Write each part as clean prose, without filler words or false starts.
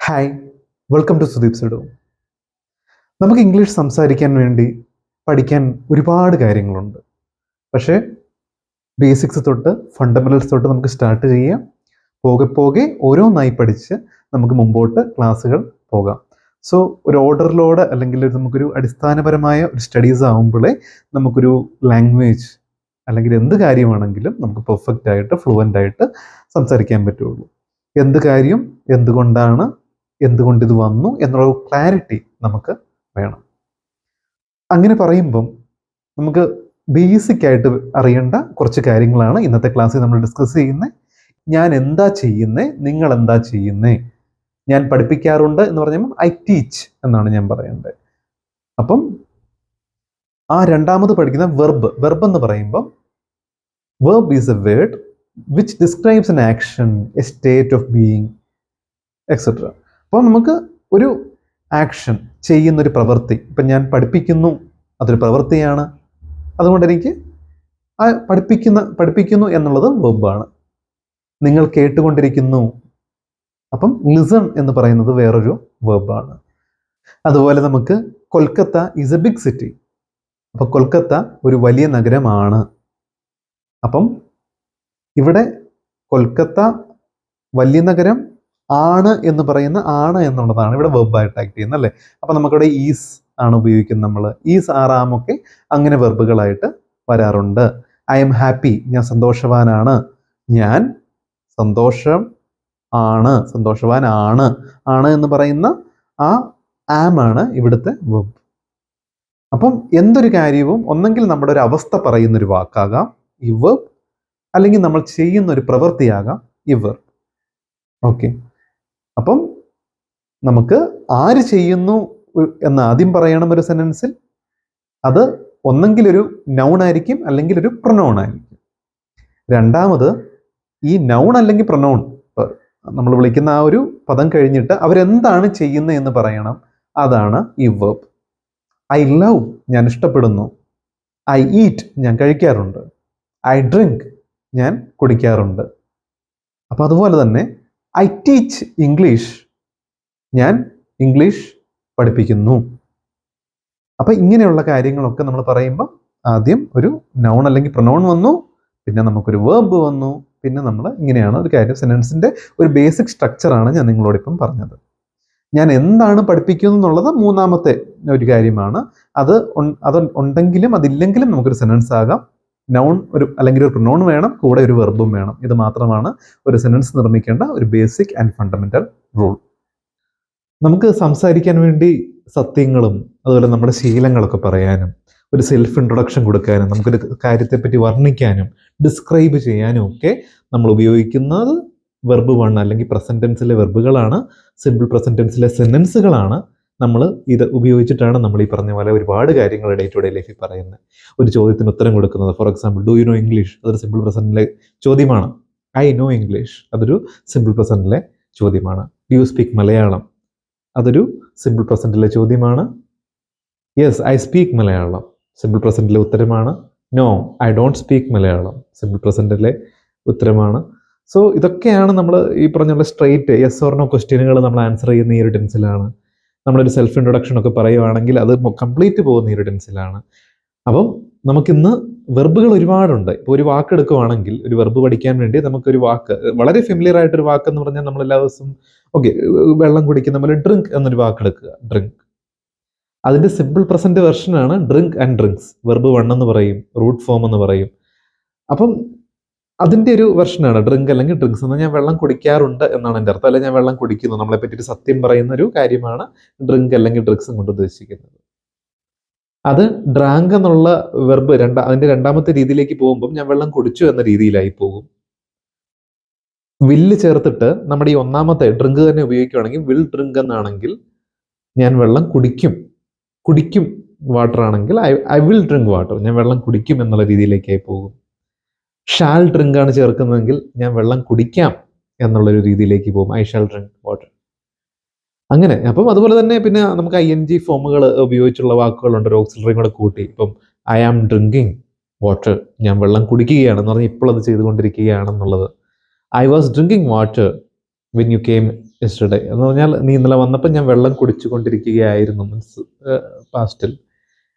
Hi, welcome to Sudeep Sudu. നമുക്ക് English സംസാരിക്കാൻ വേണ്ടി പഠിക്കാൻ ഒരുപാട് കാര്യങ്ങളുണ്ട്. പക്ഷേ ബേസിക്സ് തൊട്ട് ഫണ്ടമെൻ്റൽസ് തൊട്ട് നമുക്ക് സ്റ്റാർട്ട് ചെയ്യാം. പോകെ പോകെ ഓരോന്നായി പഠിച്ച് നമുക്ക് മുമ്പോട്ട് ക്ലാസ്സുകൾ പോകാം. സോ ഒരു ഓർഡറിലോടെ അല്ലെങ്കിൽ നമുക്കൊരു അടിസ്ഥാനപരമായ ഒരു സ്റ്റഡീസ് ആകുമ്പോഴേ നമുക്കൊരു ലാംഗ്വേജ് അല്ലെങ്കിൽ എന്ത് കാര്യമാണെങ്കിലും നമുക്ക് പെർഫെക്റ്റ് ആയിട്ട് ഫ്ലുവൻ്റ് ആയിട്ട് സംസാരിക്കാൻ പറ്റുള്ളൂ. എന്ത് കാര്യം എന്തുകൊണ്ടാണ് എന്തുകൊണ്ട് ഇത് വന്നു എന്നുള്ള ക്ലാരിറ്റി നമുക്ക് വേണം. അങ്ങനെ പറയുമ്പം നമുക്ക് ബേസിക് ആയിട്ട് അറിയേണ്ട കുറച്ച് കാര്യങ്ങളാണ് ഇന്നത്തെ ക്ലാസ്സിൽ നമ്മൾ ഡിസ്കസ് ചെയ്യുന്നത്. ഞാൻ എന്താ ചെയ്യുന്നത്, നിങ്ങൾ എന്താ ചെയ്യുന്നത്, ഞാൻ പഠിപ്പിക്കാറുണ്ട് എന്ന് പറഞ്ഞാൽ ഐ ടീച്ച് എന്നാണ് ഞാൻ പറയേണ്ടത്. അപ്പം ആ രണ്ടാമത് പഠിക്കുന്ന വെർബ് എന്ന് പറയുമ്പം verb is A word which describes N action, A state of being etcetera. അപ്പോൾ നമുക്ക് ഒരു ആക്ഷൻ ചെയ്യുന്നൊരു പ്രവൃത്തി, ഇപ്പം ഞാൻ പഠിപ്പിക്കുന്നു, അതൊരു പ്രവൃത്തിയാണ്. അതുകൊണ്ട് എനിക്ക് ആ പഠിപ്പിക്കുന്നു എന്നുള്ളത് വെർബാണ്. നിങ്ങൾ കേട്ടുകൊണ്ടിരിക്കുന്നു, അപ്പം ലിസൺ എന്ന് പറയുന്നത് വേറൊരു വെർബാണ്. അതുപോലെ നമുക്ക് Kolkata is a big city. അപ്പം കൊൽക്കത്ത ഒരു വലിയ നഗരമാണ്. അപ്പം ഇവിടെ കൊൽക്കത്ത വലിയ നഗരം ആണ് എന്ന് പറയുന്ന ആണ് എന്നുള്ളതാണ് ഇവിടെ വെർബായിട്ട് ആക്ട് ചെയ്യുന്നത്, അല്ലേ? അപ്പം നമുക്കിവിടെ ഈസ് ആണ് ഉപയോഗിക്കുന്നത്. നമ്മൾ ഈസ്, ആറാമൊക്കെ അങ്ങനെ വെർബുകളായിട്ട് വരാറുണ്ട്. ഐ എം ഹാപ്പി, ഞാൻ സന്തോഷവാനാണ്. ഞാൻ സന്തോഷവാനാണ് എന്ന് പറയുന്ന ആ ആം ആണ് ഇവിടുത്തെ വെർബ്. അപ്പം എന്തൊരു കാര്യവും ഒന്നെങ്കിൽ നമ്മുടെ ഒരു അവസ്ഥ പറയുന്നൊരു വാക്കാകാം ഈ വെർബ്, അല്ലെങ്കിൽ നമ്മൾ ചെയ്യുന്ന ഒരു പ്രവൃത്തിയാകാം ഈ വെർബ്. ഓക്കെ, അപ്പം നമുക്ക് ആര് ചെയ്യുന്നു എന്ന് ആദ്യം പറയണം ഒരു സെന്റൻസിൽ. അത് ഒന്നെങ്കിൽ ഒരു നൗൺ ആയിരിക്കും അല്ലെങ്കിൽ ഒരു പ്രൊനൗൺ ആയിരിക്കും. രണ്ടാമത് ഈ നൗൺ അല്ലെങ്കിൽ പ്രൊനൗൺ നമ്മൾ വിളിക്കുന്ന ആ ഒരു പദം കഴിഞ്ഞിട്ട് അവരെന്താണ് ചെയ്യുന്നത് എന്ന് പറയണം. അതാണ് ഈ വെർബ്. ഐ ലവ്, ഞാൻ ഇഷ്ടപ്പെടുന്നു. ഐ ഈറ്റ്, ഞാൻ കഴിക്കാറുണ്ട്. ഐ ഡ്രിങ്ക്, ഞാൻ കുടിക്കാറുണ്ട്. അപ്പം അതുപോലെ തന്നെ ഐ ടീച്ച് ഇംഗ്ലീഷ്, ഞാൻ ഇംഗ്ലീഷ് പഠിപ്പിക്കുന്നു. അപ്പം ഇങ്ങനെയുള്ള കാര്യങ്ങളൊക്കെ നമ്മൾ പറയുമ്പോൾ ആദ്യം ഒരു നൗൺ അല്ലെങ്കിൽ പ്രൊനൗൺ വന്നു, പിന്നെ നമുക്കൊരു വേർബ് വന്നു, പിന്നെ നമ്മൾ ഇങ്ങനെയാണ് ഒരു കാര്യം. സെന്റൻസിൻ്റെ ഒരു ബേസിക് സ്ട്രക്ചറാണ് ഞാൻ നിങ്ങളോടിപ്പം പറഞ്ഞത്. ഞാൻ എന്താണ് പഠിപ്പിക്കുന്നത് എന്നുള്ളത് മൂന്നാമത്തെ ഒരു കാര്യമാണ്. അത് ഉണ്ടെങ്കിലും അതില്ലെങ്കിലും നമുക്കൊരു സെന്റൻസ് ആകാം. നൗൺ അല്ലെങ്കിൽ ഒരു പ്രൊനൗൺ വേണം, കൂടെ ഒരു വെർബും വേണം. ഇത് മാത്രമാണ് ഒരു സെന്റൻസ് നിർമ്മിക്കേണ്ട ഒരു ബേസിക് ആൻഡ് ഫണ്ടമെന്റൽ റൂൾ. നമുക്ക് സംസാരിക്കാൻ വേണ്ടി സത്യങ്ങളും അതുപോലെ നമ്മുടെ ശീലങ്ങളൊക്കെ പറയാനും ഒരു സെൽഫ് ഇൻട്രൊഡക്ഷൻ കൊടുക്കാനും നമുക്കൊരു കാര്യത്തെപ്പറ്റി വർണ്ണിക്കാനും ഡിസ്ക്രൈബ് ചെയ്യാനും ഒക്കെ നമ്മൾ ഉപയോഗിക്കുന്നത് വെർബ് 1 അല്ലെങ്കിൽ പ്രസന്റ് ടെൻസിലെ വെർബുകളാണ്. സിമ്പിൾ പ്രസന്റ് ടെൻസിലെ സെന്റൻസുകളാണ്. നമ്മൾ ഇത് ഉപയോഗിച്ചിട്ടാണ് നമ്മൾ ഈ പറഞ്ഞ പോലെ ഒരുപാട് കാര്യങ്ങൾ ഡേ ടു ഡേ ലൈഫിൽ പറയുന്നത്. ഒരു ചോദ്യത്തിന് ഉത്തരം കൊടുക്കുന്നത്, for example do you know English, അതൊരു സിമ്പിൾ പ്രസന്റിലെ ചോദ്യമാണ്. ഐ നോ ഇംഗ്ലീഷ്, അതൊരു സിമ്പിൾ പ്രസന്റിലെ ചോദ്യമാണ്. ഡു യു സ്പീക്ക് മലയാളം, അതൊരു സിമ്പിൾ പ്രസന്റിലെ ചോദ്യമാണ്. Yes I speak Malayalam, simple പ്രസന്റിലെ ഉത്തരമാണ്. No I don't speak Malayalam, simple പ്രസന്റിലെ ഉത്തരമാണ്. സോ ഇതൊക്കെയാണ് നമ്മൾ ഈ പറഞ്ഞ സ്ട്രെയിറ്റ് യെസ് ഓർ നോ ക്വസ്റ്റ്യനുകൾ നമ്മൾ ആൻസർ ചെയ്യുന്ന ഈ ഒരു ടെൻസിലാണ്. നമ്മളൊരു സെൽഫ് ഇൻട്രൊഡക്ഷൻ ഒക്കെ പറയുവാണെങ്കിൽ അത് കംപ്ലീറ്റ് പോകുന്ന ഈ ഒരു ടെൻസിലാണ്. അപ്പം നമുക്കിന്ന് വെർബുകൾ ഒരുപാടുണ്ട്. ഇപ്പോൾ ഒരു വാക്ക് എടുക്കുവാണെങ്കിൽ ഒരു വെർബ് പഠിക്കാൻ വേണ്ടി നമുക്കൊരു വാക്ക്, വളരെ ഫെമിലിയർ ആയിട്ടൊരു വാക്ക് എന്ന് പറഞ്ഞാൽ നമ്മൾ എല്ലാ ദിവസവും വെള്ളം കുടിക്കുന്ന പോലെ ഡ്രിങ്ക് എന്നൊരു വാക്ക് എടുക്കുക, ഡ്രിങ്ക്. അതിന്റെ സിമ്പിൾ പ്രസന്റ് വെർഷനാണ് ഡ്രിങ്ക് ആൻഡ് ഡ്രിങ്ക്സ്. വെർബ് 1 എന്ന് പറയും, റൂട്ട് ഫോം എന്ന് പറയും. അപ്പം അതിന്റെ ഒരു വെർഷനാണ് ഡ്രിങ്ക് അല്ലെങ്കിൽ ഡ്രിങ്ക്സ്. എന്ന് ഞാൻ വെള്ളം കുടിക്കാറുണ്ട് എന്നാണ് എൻ്റെ അർത്ഥം, അല്ലെങ്കിൽ ഞാൻ വെള്ളം കുടിക്കുന്നു. നമ്മളെ പറ്റിയിട്ട് സത്യം പറയുന്ന ഒരു കാര്യമാണ് ഡ്രിങ്ക് അല്ലെങ്കിൽ ഡ്രിങ്ക്സ് കൊണ്ട് ഉദ്ദേശിക്കുന്നത്. അത് ഡ്രാങ്ക് എന്നുള്ള വെർബ് അതിന്റെ രണ്ടാമത്തെ രീതിയിലേക്ക് പോകുമ്പോൾ ഞാൻ വെള്ളം കുടിച്ചു എന്ന രീതിയിലായി പോകും. വില്ല് ചേർത്തിട്ട് നമ്മുടെ ഈ ഒന്നാമത്തെ ഡ്രിങ്ക് തന്നെ ഉപയോഗിക്കുകയാണെങ്കിൽ വിൽ ഡ്രിങ്ക് എന്നാണെങ്കിൽ ഞാൻ വെള്ളം കുടിക്കും വാട്ടർ ആണെങ്കിൽ ഐ വിൽ ഡ്രിങ്ക് വാട്ടർ, ഞാൻ വെള്ളം കുടിക്കും എന്നുള്ള രീതിയിലേക്കായി പോകും. ഷാൽ ഡ്രിങ്ക് ആണ് ചേർക്കുന്നതെങ്കിൽ ഞാൻ വെള്ളം കുടിക്കാം എന്നുള്ളൊരു രീതിയിലേക്ക് പോകും, ഐ ഷാൽ ഡ്രിങ്ക് വാട്ടർ. അങ്ങനെ. അപ്പം അതുപോലെ തന്നെ പിന്നെ നമുക്ക് ING ഫോമുകൾ ഉപയോഗിച്ചുള്ള വാക്കുകളുണ്ട്, ഒരു ഓക്സിലറിയും കൂടെ കൂട്ടി. ഇപ്പം ഐ ആം ഡ്രിങ്കിങ് വാട്ടർ, ഞാൻ വെള്ളം കുടിക്കുകയാണെന്ന് പറഞ്ഞാൽ ഇപ്പോൾ അത് ചെയ്തുകൊണ്ടിരിക്കുകയാണെന്നുള്ളത്. I was drinking water when you came yesterday എന്ന് പറഞ്ഞാൽ നീ ഇന്നലെ വന്നപ്പോൾ ഞാൻ വെള്ളം കുടിച്ചുകൊണ്ടിരിക്കുകയായിരുന്നു, മീൻസ് പാസ്റ്റിൽ.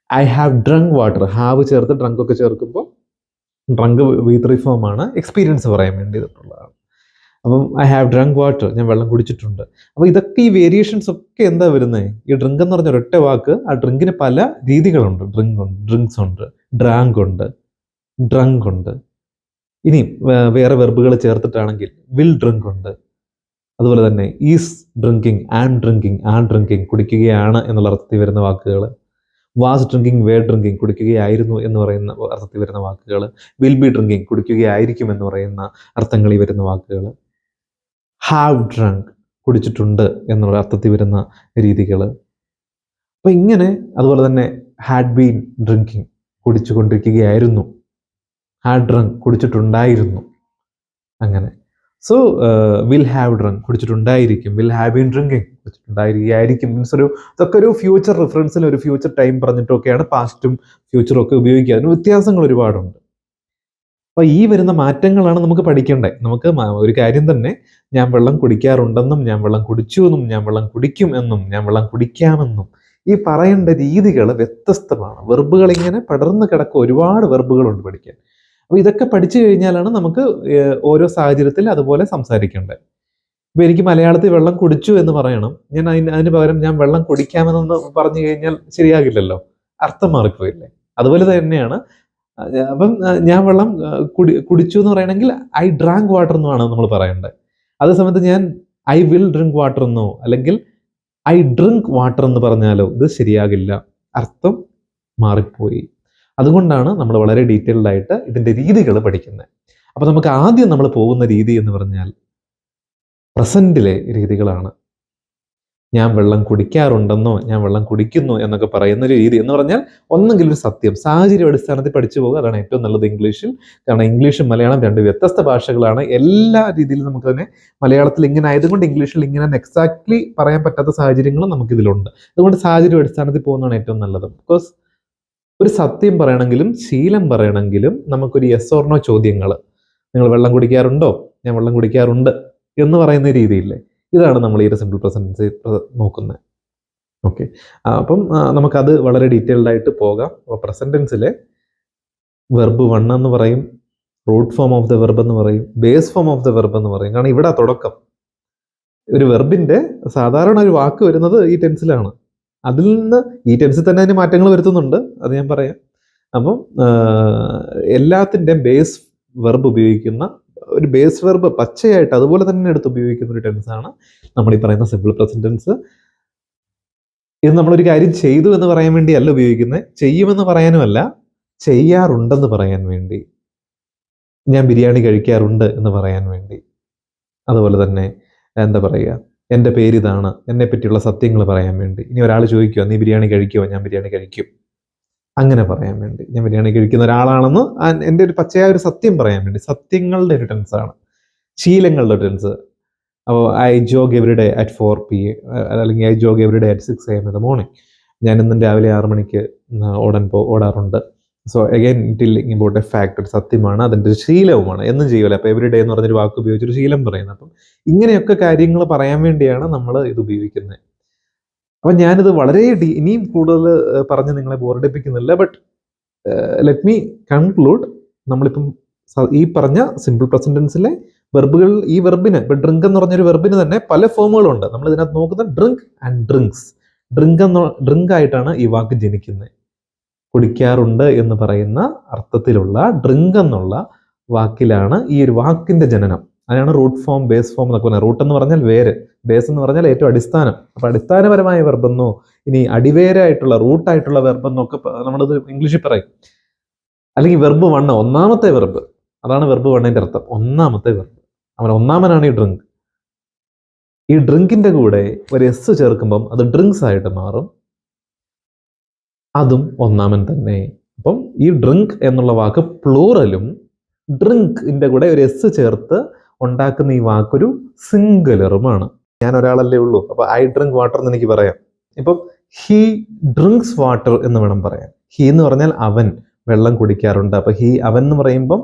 I have drunk water, have ചേർത്ത് ഡ്രങ്ക് ഒക്കെ ചേർക്കുമ്പോൾ ഡ്രങ്ക് V3 ഫോം ആണ്, എക്സ്പീരിയൻസ് പറയാൻ വേണ്ടിയിട്ടുള്ളതാണ്. അപ്പം ഐ ഹാവ് ഡ്രങ്ക് വാട്ടർ, ഞാൻ വെള്ളം കുടിച്ചിട്ടുണ്ട്. അപ്പോൾ ഇതൊക്കെ ഈ വേരിയേഷൻസ് ഒക്കെ എന്താ വരുന്നത്? ഈ ഡ്രിങ്ക് എന്ന് പറഞ്ഞ ഒരൊറ്റ വാക്ക്, ആ ഡ്രിങ്കിന് പല രീതികളുണ്ട്. ഡ്രിങ്ക് ഉണ്ട്, ഡ്രിങ്ക്സ് ഉണ്ട്, ഡ്രാങ്ക് ഉണ്ട്, ഡ്രങ്ക് ഉണ്ട്. ഇനി വേറെ വെർബുകൾ ചേർത്തിട്ടാണെങ്കിൽ വിൽ ഡ്രിങ്ക് ഉണ്ട്. അതുപോലെ തന്നെ ഈസ് ഡ്രിങ്കിങ്, ആം ഡ്രിങ്കിങ്, ആ ഡ്രിങ്കിങ് കുടിക്കുകയാണ് എന്നുള്ള അർത്ഥത്തിൽ വരുന്ന വാക്കുകൾ. വാസ് ഡ്രിങ്കിങ്, വേ ഡ്രിങ്കിങ് കുടിക്കുകയായിരുന്നു എന്ന് പറയുന്ന അർത്ഥത്തിൽ വരുന്ന വാക്കുകൾ. വിൽ ബി ഡ്രിങ്കിങ് കുടിക്കുകയായിരിക്കും എന്ന് പറയുന്ന അർത്ഥങ്ങളിൽ വരുന്ന വാക്കുകൾ. ഹാവ് ഡ്രങ്ക് കുടിച്ചിട്ടുണ്ട് എന്നുള്ള അർത്ഥത്തിൽ വരുന്ന രീതികൾ. അപ്പം ഇങ്ങനെ, അതുപോലെ തന്നെ ഹാഡ് ബീൻ ഡ്രിങ്കിങ് കുടിച്ചുകൊണ്ടിരിക്കുകയായിരുന്നു, ഹാഡ് ഡ്രങ്ക് കുടിച്ചിട്ടുണ്ടായിരുന്നു, അങ്ങനെ. സോ വിൽ ഹാവ് ഡ്രങ്ക് കുടിച്ചിട്ടുണ്ടായിരിക്കും, വിൽ ഹാവ് ബീൻ ഡ്രിങ്കിങ് കുടിച്ചിട്ടുണ്ടായിരിക്കും. മീൻസ് ഇതൊക്കെ ഒരു ഫ്യൂച്ചർ റിഫറൻസിൽ ഒരു ഫ്യൂച്ചർ ടൈം പറഞ്ഞിട്ടൊക്കെയാണ് പാസ്റ്റും ഫ്യൂച്ചറും ഒക്കെ ഉപയോഗിക്കുക. അതിന് വ്യത്യാസങ്ങൾ ഒരുപാടുണ്ട്. അപ്പൊ ഈ വരുന്ന മാറ്റങ്ങളാണ് നമുക്ക് പഠിക്കേണ്ടത്. നമുക്ക് ഒരു കാര്യം തന്നെ, ഞാൻ വെള്ളം കുടിക്കാറുണ്ടെന്നും ഞാൻ വെള്ളം കുടിച്ചു എന്നും ഞാൻ വെള്ളം കുടിക്കും എന്നും ഞാൻ വെള്ളം കുടിക്കാമെന്നും ഈ പറയേണ്ട രീതികൾ വ്യത്യസ്തമാണ്. വെർബുകൾ ഇങ്ങനെ പടർന്ന് കിടക്കുക, ഒരുപാട് വെർബുകളുണ്ട് പഠിക്കാൻ. അപ്പോൾ ഇതൊക്കെ പഠിച്ചു കഴിഞ്ഞാലാണ് നമുക്ക് ഓരോ സാഹചര്യത്തിൽ അതുപോലെ സംസാരിക്കേണ്ടത്. ഇപ്പൊ എനിക്ക് മലയാളത്തിൽ വെള്ളം കുടിച്ചു എന്ന് പറയണം, ഞാൻ അതിന് പകരം ഞാൻ വെള്ളം കുടിക്കാമെന്ന് പറഞ്ഞു കഴിഞ്ഞാൽ ശരിയാകില്ലല്ലോ, അർത്ഥം മാറിപ്പോയില്ലേ? അതുപോലെ തന്നെയാണ്. അപ്പം ഞാൻ വെള്ളം കുടിച്ചു എന്ന് പറയണമെങ്കിൽ ഐ ഡ്രാങ്ക് വാട്ടർ എന്നുമാണ് നമ്മൾ പറയേണ്ടത്. അതേസമയത്ത് ഞാൻ ഐ വിൽ ഡ്രിങ്ക് വാട്ടർ എന്നോ അല്ലെങ്കിൽ ഐ ഡ്രിങ്ക് വാട്ടർ എന്ന് പറഞ്ഞാലോ ഇത് ശരിയാകില്ല, അർത്ഥം മാറിപ്പോയി. അതുകൊണ്ടാണ് നമ്മൾ വളരെ ഡീറ്റെയിൽഡ് ആയിട്ട് ഇതിൻ്റെ രീതികൾ പഠിക്കുന്നത്. അപ്പോൾ നമുക്ക് ആദ്യം നമ്മൾ പോകുന്ന രീതി എന്ന് പറഞ്ഞാൽ പ്രസൻറ്റിലെ രീതികളാണ്. ഞാൻ വെള്ളം കുടിക്കാറുണ്ടെന്നോ ഞാൻ വെള്ളം കുടിക്കുന്നു എന്നൊക്കെ പറയുന്ന ഒരു രീതി എന്ന് പറഞ്ഞാൽ ഒന്നെങ്കിൽ ഒരു സത്യം, സാഹചര്യ അടിസ്ഥാനത്തിൽ പഠിച്ചു പോകുക, അതാണ് ഏറ്റവും നല്ലത് ഇംഗ്ലീഷിൽ. കാരണം ഇംഗ്ലീഷും മലയാളം രണ്ട് വ്യത്യസ്ത ഭാഷകളാണ്. എല്ലാ രീതിയിലും നമുക്ക് തന്നെ മലയാളത്തിൽ ഇങ്ങനെ ആയതുകൊണ്ട് ഇംഗ്ലീഷിൽ ഇങ്ങനെ എക്സാക്ട്ലി പറയാൻ പറ്റാത്ത സാഹചര്യങ്ങളും നമുക്കിതിലുണ്ട്. അതുകൊണ്ട് സാഹചര്യ അടിസ്ഥാനത്തിൽ പോകുന്നതാണ് ഏറ്റവും നല്ലത്. ബിക്കോസ് ഒരു സത്യം പറയണമെങ്കിലും ശീലം പറയണമെങ്കിലും നമുക്കൊരു യെസ് ഓർ നോ ചോദ്യങ്ങൾ, നിങ്ങൾ വെള്ളം കുടിക്കാറുണ്ടോ, ഞാൻ വെള്ളം കുടിക്കാറുണ്ട് എന്ന് പറയുന്ന രീതിയില്ലേ, ഇതാണ് നമ്മൾ ഈ ഒരു സിമ്പിൾ പ്രസൻറ്റൻസ് നോക്കുന്നത്. ഓക്കെ, അപ്പം നമുക്കത് വളരെ ഡീറ്റെയിൽഡ് ആയിട്ട് പോകാം. അപ്പോൾ പ്രസൻറ്റൻസിലെ വെർബ് 1 എന്ന് പറയും, root form of the verb എന്ന് പറയും, base form of the verb എന്ന് പറയും. കാരണം ഇവിടെ തുടക്കം ഒരു വെർബിന്റെ സാധാരണ ഒരു വാക്ക് വരുന്നത് ഈ ടെൻസിലാണ്. അതിൽ നിന്ന് ഈ ടെൻസിൽ തന്നെ അതിന് മാറ്റങ്ങൾ വരുത്തുന്നുണ്ട്, അത് ഞാൻ പറയാം. അപ്പം എല്ലാത്തിൻ്റെയും ബേസ് വെർബ് ഉപയോഗിക്കുന്ന ഒരു ബേസ് വെർബ് പച്ചയായിട്ട് അതുപോലെ തന്നെ എടുത്ത് ഉപയോഗിക്കുന്ന ഒരു ടെൻസാണ് നമ്മൾ ഈ പറയുന്ന സിമ്പിൾ പ്രസന്റ് ടെൻസ്. ഇത് നമ്മളൊരു കാര്യം ചെയ്തു എന്ന് പറയാൻ വേണ്ടിയല്ല ഉപയോഗിക്കുന്നത്, ചെയ്യുമെന്ന് പറയാനുമല്ല, ചെയ്യാറുണ്ടെന്ന് പറയാൻ വേണ്ടി. ഞാൻ ബിരിയാണി കഴിക്കാറുണ്ട് എന്ന് പറയാൻ വേണ്ടി. അതുപോലെ തന്നെ എന്താ പറയുക, എൻ്റെ പേരിതാണ്, എന്നെ പറ്റിയുള്ള സത്യങ്ങൾ പറയാൻ വേണ്ടി. ഇനി ഒരാൾ ചോദിക്കുമോ നീ ബിരിയാണി കഴിക്കുമോ, ഞാൻ ബിരിയാണി കഴിക്കും, അങ്ങനെ പറയാൻ വേണ്ടി. ഞാൻ ബിരിയാണി കഴിക്കുന്ന ഒരാളാണെന്ന് എൻ്റെ ഒരു പച്ചയായ ഒരു സത്യം പറയാൻ വേണ്ടി. സത്യങ്ങളുടെ ഒരു ടെൻസാണ്, ശീലങ്ങളുടെ ടെൻസ്. അപ്പോൾ I Jog every day at 4 PM അല്ലെങ്കിൽ I Jog every day at 6 AM in the morning. ഞാൻ ഇന്നും രാവിലെ 6 മണിക്ക് ഓടാറുണ്ട്. So again telling about a fact, ഒരു സത്യമാണ്, അതിൻ്റെ ഒരു ശീലവുമാണ്, എന്നും ചെയ്യുമല്ലോ. അപ്പോൾ എവറി ഡേ എന്ന് പറഞ്ഞൊരു വാക്ക് ഉപയോഗിച്ചൊരു ശീലം പറയുന്നത്. അപ്പം ഇങ്ങനെയൊക്കെ കാര്യങ്ങൾ പറയാൻ വേണ്ടിയാണ് നമ്മൾ ഇത് ഉപയോഗിക്കുന്നത്. അപ്പം ഞാനിത് വളരെ ഇനിയും കൂടുതൽ പറഞ്ഞ് നിങ്ങളെ ബോറടിപ്പിക്കുന്നില്ല. But let me conclude. നമ്മളിപ്പം ഈ പറഞ്ഞ സിമ്പിൾ പ്രസന്റൻസിലെ വെർബുകൾ, ഈ വെർബിന് ഇപ്പം ഡ്രിങ്ക് എന്ന് പറഞ്ഞൊരു വെർബിന് തന്നെ പല ഫോമുകളുണ്ട്. നമ്മൾ ഇതിനകത്ത് നോക്കുന്നത് ഡ്രിങ്ക് ആൻഡ് ഡ്രിങ്ക്സ്. ഡ്രിങ്ക് ആയിട്ടാണ് ഈ വാക്ക് ജനിക്കുന്നത്. കുടിക്കാറുണ്ട് എന്ന് പറയുന്ന അർത്ഥത്തിലുള്ള ഡ്രിങ്ക് എന്നുള്ള വാക്കിലാണ് ഈ ഒരു വാക്കിന്റെ ജനനം. അതിനാണ് റൂട്ട് ഫോം, ബേസ് ഫോം എന്നൊക്കെ പറയുന്നത്. റൂട്ട് എന്ന് പറഞ്ഞാൽ വേര്, ബേസ് എന്ന് പറഞ്ഞാൽ ഏറ്റവും അടിസ്ഥാനം. അപ്പൊ അടിസ്ഥാനപരമായ വെർബെന്നോ ഇനി അടിവേരായിട്ടുള്ള റൂട്ടായിട്ടുള്ള വെർബെന്നോ ഒക്കെ നമ്മളത് ഇംഗ്ലീഷിൽ പറയും. അല്ലെങ്കിൽ വെർബ് 1, ഒന്നാമത്തെ വെർബ്, അതാണ് വെർബ് 1ന്റെ അർത്ഥം, ഒന്നാമത്തെ വെർബ്. അവൻ ഒന്നാമനാണ് ഈ ഡ്രിങ്ക്. ഈ ഡ്രിങ്കിന്റെ കൂടെ ഒരു എസ് ചേർക്കുമ്പം അത് ഡ്രിങ്ക്സ് ആയിട്ട് മാറും, അതും ഒന്നാമൻ തന്നെ. അപ്പം ഈ ഡ്രിങ്ക് എന്നുള്ള വാക്ക് പ്ലൂറലും ഡ്രിങ്കിന്റെ കൂടെ ഒരു എസ് ചേർത്ത് ഉണ്ടാക്കുന്ന ഈ വാക്കൊരു സിംഗുലറുമാണ്. ഞാൻ ഒരാളല്ലേ ഉള്ളൂ, അപ്പൊ ഐ ഡ്രിങ്ക് വാട്ടർ എന്ന് എനിക്ക് പറയാം. ഇപ്പം ഹി ഡ്രിങ്ക്സ് വാട്ടർ എന്ന് വേണം പറയാൻ. ഹി എന്ന് പറഞ്ഞാൽ അവൻ വെള്ളം കുടിക്കാറുണ്ട്. അപ്പൊ ഹി, അവൻ എന്ന് പറയുമ്പം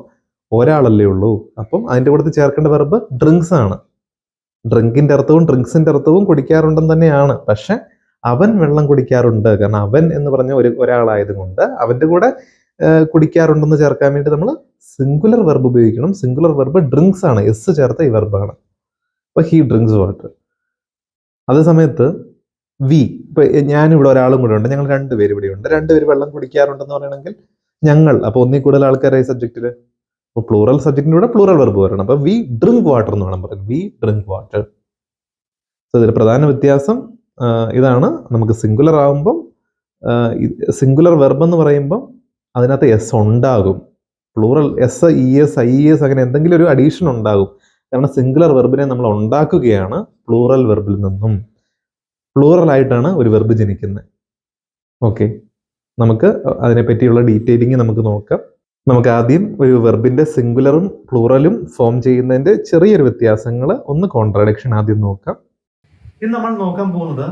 ഒരാളല്ലേ ഉള്ളൂ, അപ്പം അതിൻ്റെ കൂടെ ചേർക്കേണ്ട വെർബ് ഡ്രിങ്ക്സ് ആണ്. ഡ്രിങ്കിന്റെ അർത്ഥവും ഡ്രിങ്ക്സിന്റെ അർത്ഥവും കുടിക്കാറുണ്ടെന്ന് തന്നെയാണ്. പക്ഷെ അവൻ വെള്ളം കുടിക്കാറുണ്ട്, കാരണം അവൻ എന്ന് പറഞ്ഞ ഒരാളായതുകൊണ്ട് അവന്റെ കൂടെ കുടിക്കാറുണ്ടെന്ന് ചേർക്കാൻ വേണ്ടി നമ്മൾ സിംഗുലർ വെർബ് ഉപയോഗിക്കണം. സിംഗുലർ വെർബ് ഡ്രിങ്ക്സ് ആണ്, എസ് ചേർത്ത ഈ വെർബാണ്. അപ്പൊ ഹി ഡ്രിങ്ക്സ് വാട്ടർ. അതേ സമയത്ത് വി, ഇപ്പൊ ഞാനിവിടെ ഒരാളും കൂടെ ഉണ്ട്, ഞങ്ങൾ രണ്ടുപേര് ഇവിടെ ഉണ്ട്, രണ്ടുപേര് വെള്ളം കുടിക്കാറുണ്ടെന്ന് പറയണമെങ്കിൽ ഞങ്ങൾ, അപ്പൊ ഒന്നിൽ കൂടുതൽ ആൾക്കാരായി സബ്ജക്റ്റില്, അപ്പൊ പ്ലൂറൽ സബ്ജക്റ്റിന്റെ കൂടെ പ്ലൂറൽ വെർബ് വരണം. അപ്പൊ വി ഡ്രിങ്ക് വാട്ടർ എന്ന് വേണം പറയാൻ, വി ഡ്രിങ്ക് വാട്ടർ. ഇതിൽ പ്രധാന വ്യത്യാസം ഇതാണ്. നമുക്ക് സിംഗുലർ ആകുമ്പം സിംഗുലർ വെർബ് എന്ന് പറയുമ്പോൾ അതിനകത്ത് എസ് ഉണ്ടാകും. Plural S, E S, I S അങ്ങനെ എന്തെങ്കിലും ഒരു അഡീഷൻ ഉണ്ടാകും. കാരണം സിംഗുലർ വെർബിനെ നമ്മൾ ഉണ്ടാക്കുകയാണ് പ്ലൂറൽ വെർബിൽ നിന്നും. പ്ലൂറൽ ആയിട്ടാണ് ഒരു വെർബ് ജനിക്കുന്നത്. ഓക്കെ, നമുക്ക് അതിനെപ്പറ്റിയുള്ള ഡീറ്റെയിലിംഗ് നമുക്ക് നോക്കാം. നമുക്ക് ആദ്യം ഒരു വെർബിന്റെ സിംഗുലറും പ്ലൂറലും ഫോം ചെയ്യുന്നതിന്റെ ചെറിയൊരു വ്യത്യാസങ്ങൾ, ഒന്ന് കോൺട്രാഡിക്ഷൻ ആദ്യം നോക്കാം. ഇന്ന് നമ്മൾ നോക്കാൻ പോകുന്നത്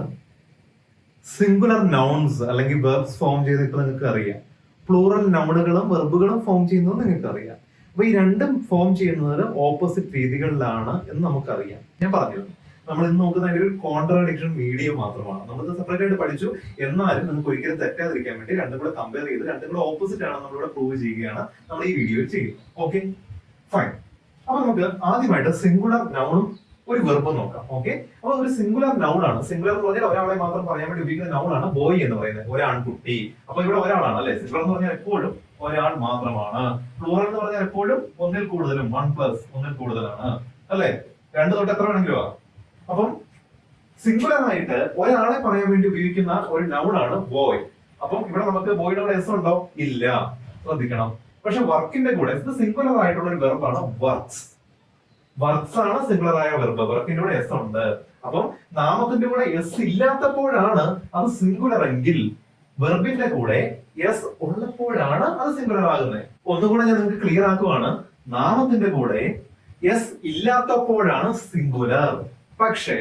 സിംഗുലർ നൗൺസ് അല്ലെങ്കിൽ വെർബ്സ് ഫോം ചെയ്തിട്ട് നിങ്ങൾക്ക് അറിയാം. പ്ലൂറൽ നൗണുകളും വെർബുകളും ഫോം ചെയ്യുന്നത് നിങ്ങൾക്ക് അറിയാം. അപ്പൊ ഈ രണ്ടും ഫോം ചെയ്യുന്നത് ഓപ്പോസിറ്റ് രീതികളിലാണ് എന്ന് നമുക്കറിയാം. ഞാൻ പറഞ്ഞിരുന്നു നമ്മൾ ഇന്ന് നോക്കുന്ന ഒരു കോൺട്രാഡിക്ഷൻ വീഡിയോ മാത്രമാണ്. നമ്മളിത് സെപ്പറേറ്റ് ആയിട്ട് പഠിച്ചു, എന്നാലും നമുക്ക് ഒരിക്കലും തെറ്റാതിരിക്കാൻ വേണ്ടി രണ്ടും കൂടെ കമ്പയർ ചെയ്ത് രണ്ടും കൂടെ ഓപ്പോസിറ്റ് ആണ് നമ്മളിവിടെ പ്രൂവ് ചെയ്യുകയാണ് നമ്മൾ ഈ വീഡിയോയിൽ ചെയ്യുന്നത്. Okay, fine. അപ്പൊ നമുക്ക് ആദ്യമായിട്ട് സിംഗുലർ നൗണും ഒരു വെർബ് നോക്കാം. ഓക്കെ, അപ്പൊ ഒരു സിംഗുലർ നൗൺ ആണ്. സിംഗുലർ എന്ന് പറഞ്ഞാൽ ഒരാളെ മാത്രം പറയാൻ വേണ്ടി ഉപയോഗിക്കുന്ന നൗൺ ആണ് ബോയ് എന്ന് പറയുന്നത്, ഒരാൺകുട്ടി. അപ്പൊ ഇവിടെ ഒരാളാണ് അല്ലെ. സിംഗുലർ എന്ന് പറഞ്ഞാൽ എപ്പോഴും ഒരാൾ മാത്രമാണ്. പ്ലൂറൽ എന്ന് പറഞ്ഞാൽ എപ്പോഴും ഒന്നിൽ കൂടുതലും, 1+ ഒന്നിൽ കൂടുതലാണ് അല്ലെ. 2 തൊട്ട് എത്ര വേണമെങ്കിലും. അപ്പം സിംഗുലർ ആയിട്ട് ഒരാളെ പറയാൻ വേണ്ടി ഉപയോഗിക്കുന്ന ഒരു നൗൺ ആണ് ബോയ്. അപ്പം ഇവിടെ നമുക്ക് ബോയുടെ കൂടെ എസ് ഉണ്ടോ? ഇല്ല, ശ്രദ്ധിക്കണം. പക്ഷെ വർക്കിന്റെ കൂടെ ഇത് സിംഗുലർ ആയിട്ടുള്ള ഒരു വെർബാണ് വർക്ക്സ്. വർക്ക്സ് ആണ് സിംഗുലർ ആയ വെർബ്. വർക്കിന്റെ കൂടെ എസ് ഉണ്ട്. അപ്പം നാമത്തിന്റെ കൂടെ എസ് ഇല്ലാത്തപ്പോഴാണ് അത് സിംഗുലർ എങ്കിൽ, വെർബിന്റെ കൂടെ എസ് ഉള്ളപ്പോഴാണ് അത് സിംഗുലർ ആകുന്നത്. ഒന്നുകൂടെ ഞാൻ നിങ്ങൾക്ക് ക്ലിയർ ആക്കുവാണ്. നാമത്തിന്റെ കൂടെ എസ് ഇല്ലാത്തപ്പോഴാണ് സിംഗുലർ, പക്ഷേ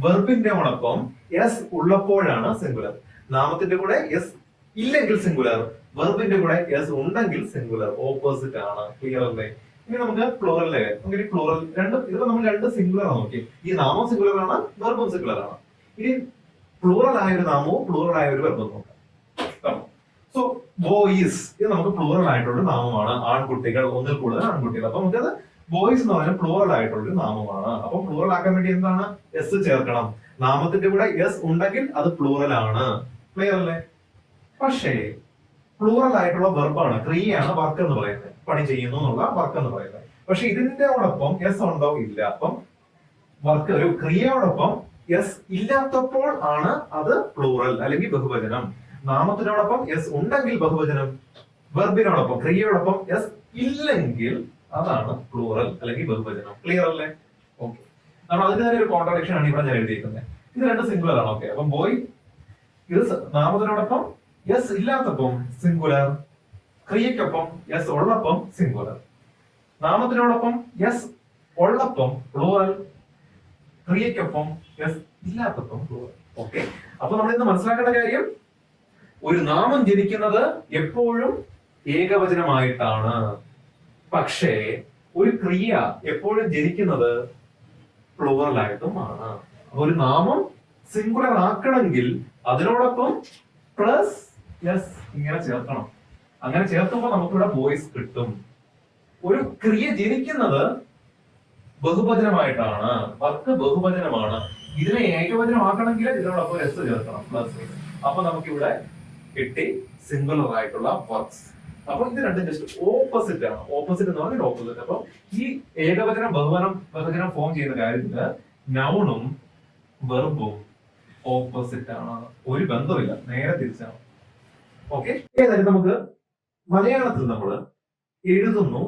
വെർബിന്റെ ഒപ്പം എസ് ഉള്ളപ്പോഴാണ് സിംഗുലർ. നാമത്തിന്റെ കൂടെ എസ് ഇല്ലെങ്കിൽ സിംഗുലർ, വെർബിന്റെ കൂടെ എസ് ഉണ്ടെങ്കിൽ സിംഗുലർ. ഓപ്പോസിറ്റ് ആണ്. ക്ലിയർ അല്ലേ? ഇനി നമുക്ക് പ്ലൂറലിലെ നമുക്ക് പ്ലൂറൽ രണ്ടും, ഇതിപ്പോ നമ്മൾ രണ്ട് സിംഗുലർ ആണ് നോക്കി. ഈ നാമം സിംഗുലർ ആണ്, വെർബും സിംഗുലർ ആണ്. ഇനി പ്ലൂറൽ ആയ ഒരു നാമവും പ്ലൂറൽ ആയ ഒരു വെർബും നോക്കാം. സോ ബോയ്സ്, ഇത് നമുക്ക് പ്ലൂറൽ ആയിട്ടുള്ള നാമമാണ്. ആൺകുട്ടികൾ, ഒന്നിൽ കൂടുതൽ ആൺകുട്ടികൾ. അപ്പൊ നമുക്കത് ബോയ്സ് എന്ന് പറഞ്ഞാൽ പ്ലൂറൽ ആയിട്ടുള്ള ഒരു നാമമാണ്. അപ്പൊ പ്ലൂറൽ ആക്കാൻ വേണ്ടി എന്താണ്? എസ് ചേർക്കണം. നാമത്തിന്റെ കൂടെ എസ് ഉണ്ടെങ്കിൽ അത് പ്ലൂറൽ ആണ്. ക്ലിയർ അല്ലേ? പക്ഷേ പ്ലൂറൽ ആയിട്ടുള്ള വെർബാണ്, ക്രിയയാണ് വർക്ക് എന്ന് പറയുന്നത്, പണി ചെയ്യുന്നു എന്നുള്ള വർക്ക് എന്ന് പറയുന്നത്. പക്ഷെ ഇതിനോടൊപ്പം എസ് ഉണ്ടോ? ഇല്ല. അപ്പം വർക്ക്, ഒരു ക്രിയയോടൊപ്പം എസ് ഇല്ലാത്തപ്പോൾ ആണ് അത് പ്ലൂറൽ അല്ലെങ്കിൽ ബഹുവചനം. നാമത്തിനോടൊപ്പം എസ് ഉണ്ടെങ്കിൽ ബഹുവചനം, വെർബിനോടൊപ്പം ക്രിയയോടൊപ്പം എസ് ഇല്ലെങ്കിൽ അതാണ് പ്ലൂറൽ അല്ലെങ്കിൽ ബഹുവചനം. ക്ലിയർ അല്ലേ? ഓക്കെ, നമ്മൾ അതിന് തന്നെ ഒരു കോൺട്രാഡിക്ഷൻ ആണ് ഇവിടെ ഞാൻ എഴുതിയിരിക്കുന്നത്. ഇത് രണ്ട് സിംഗുലർ ആണ്. ഓക്കെ, അപ്പം ബോയ് ഇത് നാമത്തിനോടൊപ്പം എസ് ഇല്ലാത്തപ്പം സിംഗുലർ, ക്രിയക്കൊപ്പം എസ് ഉള്ളപ്പം സിംഗുലർ. നാമത്തിനോടൊപ്പം എസ് ഉള്ളപ്പം പ്ലൂറൽ, ക്രിയക്കൊപ്പം എസ് ഇല്ലാത്തപ്പം പ്ലൂറൽ. ഓക്കെ, അപ്പൊ നമ്മൾ ഇന്ന് മനസ്സിലാക്കേണ്ട കാര്യം, ഒരു നാമം ജനിക്കുന്നത് എപ്പോഴും ഏകവചനമായിട്ടാണ്. പക്ഷേ ഒരു ക്രിയ എപ്പോഴും ജനിക്കുന്നത് പ്ലൂറൽ ആയിട്ടുമാണ്. ഒരു നാമം സിംഗുലർ ആക്കണമെങ്കിൽ അതിനോടൊപ്പം പ്ലസ് എസ് ഇങ്ങനെ ചേർക്കണം. അങ്ങനെ ചേർത്തുമ്പോൾ നമുക്കിവിടെ ബോയ്സ് കിട്ടും. ഒരു ക്രിയ ജനിക്കുന്നത് ബഹുവചനമായിട്ടാണ്, വർക്ക് ബഹുവചനമാണ്. ഇതിനെ ഏകവചനമാക്കണമെങ്കിൽ ഇതിനോടൊപ്പം എസ് ചേർക്കണം, പ്ലസ്. അപ്പൊ നമുക്കിവിടെ കിട്ടി സിംഗുലർ ആയിട്ടുള്ള വർക്ക്സ്. അപ്പൊ ഇത് രണ്ടും ജസ്റ്റ് ഓപ്പോസിറ്റ് ആണ്. ഓപ്പോസിറ്റ് എന്ന് പറഞ്ഞാൽ ഓപ്പോസിറ്റ്. അപ്പൊ ഈ ഏകവചനം ബഹുവചനം ഫോം ചെയ്യുന്ന കാര്യത്തില് നൗണും വെർബും ഓപ്പോസിറ്റ് ആണ്. ഒരു ബന്ധമില്ല, നേരെ തിരിച്ചാണ്. ഓക്കെ, ഏതായാലും നമുക്ക് മലയാളത്തിൽ നമ്മൾ എഴുതുന്നു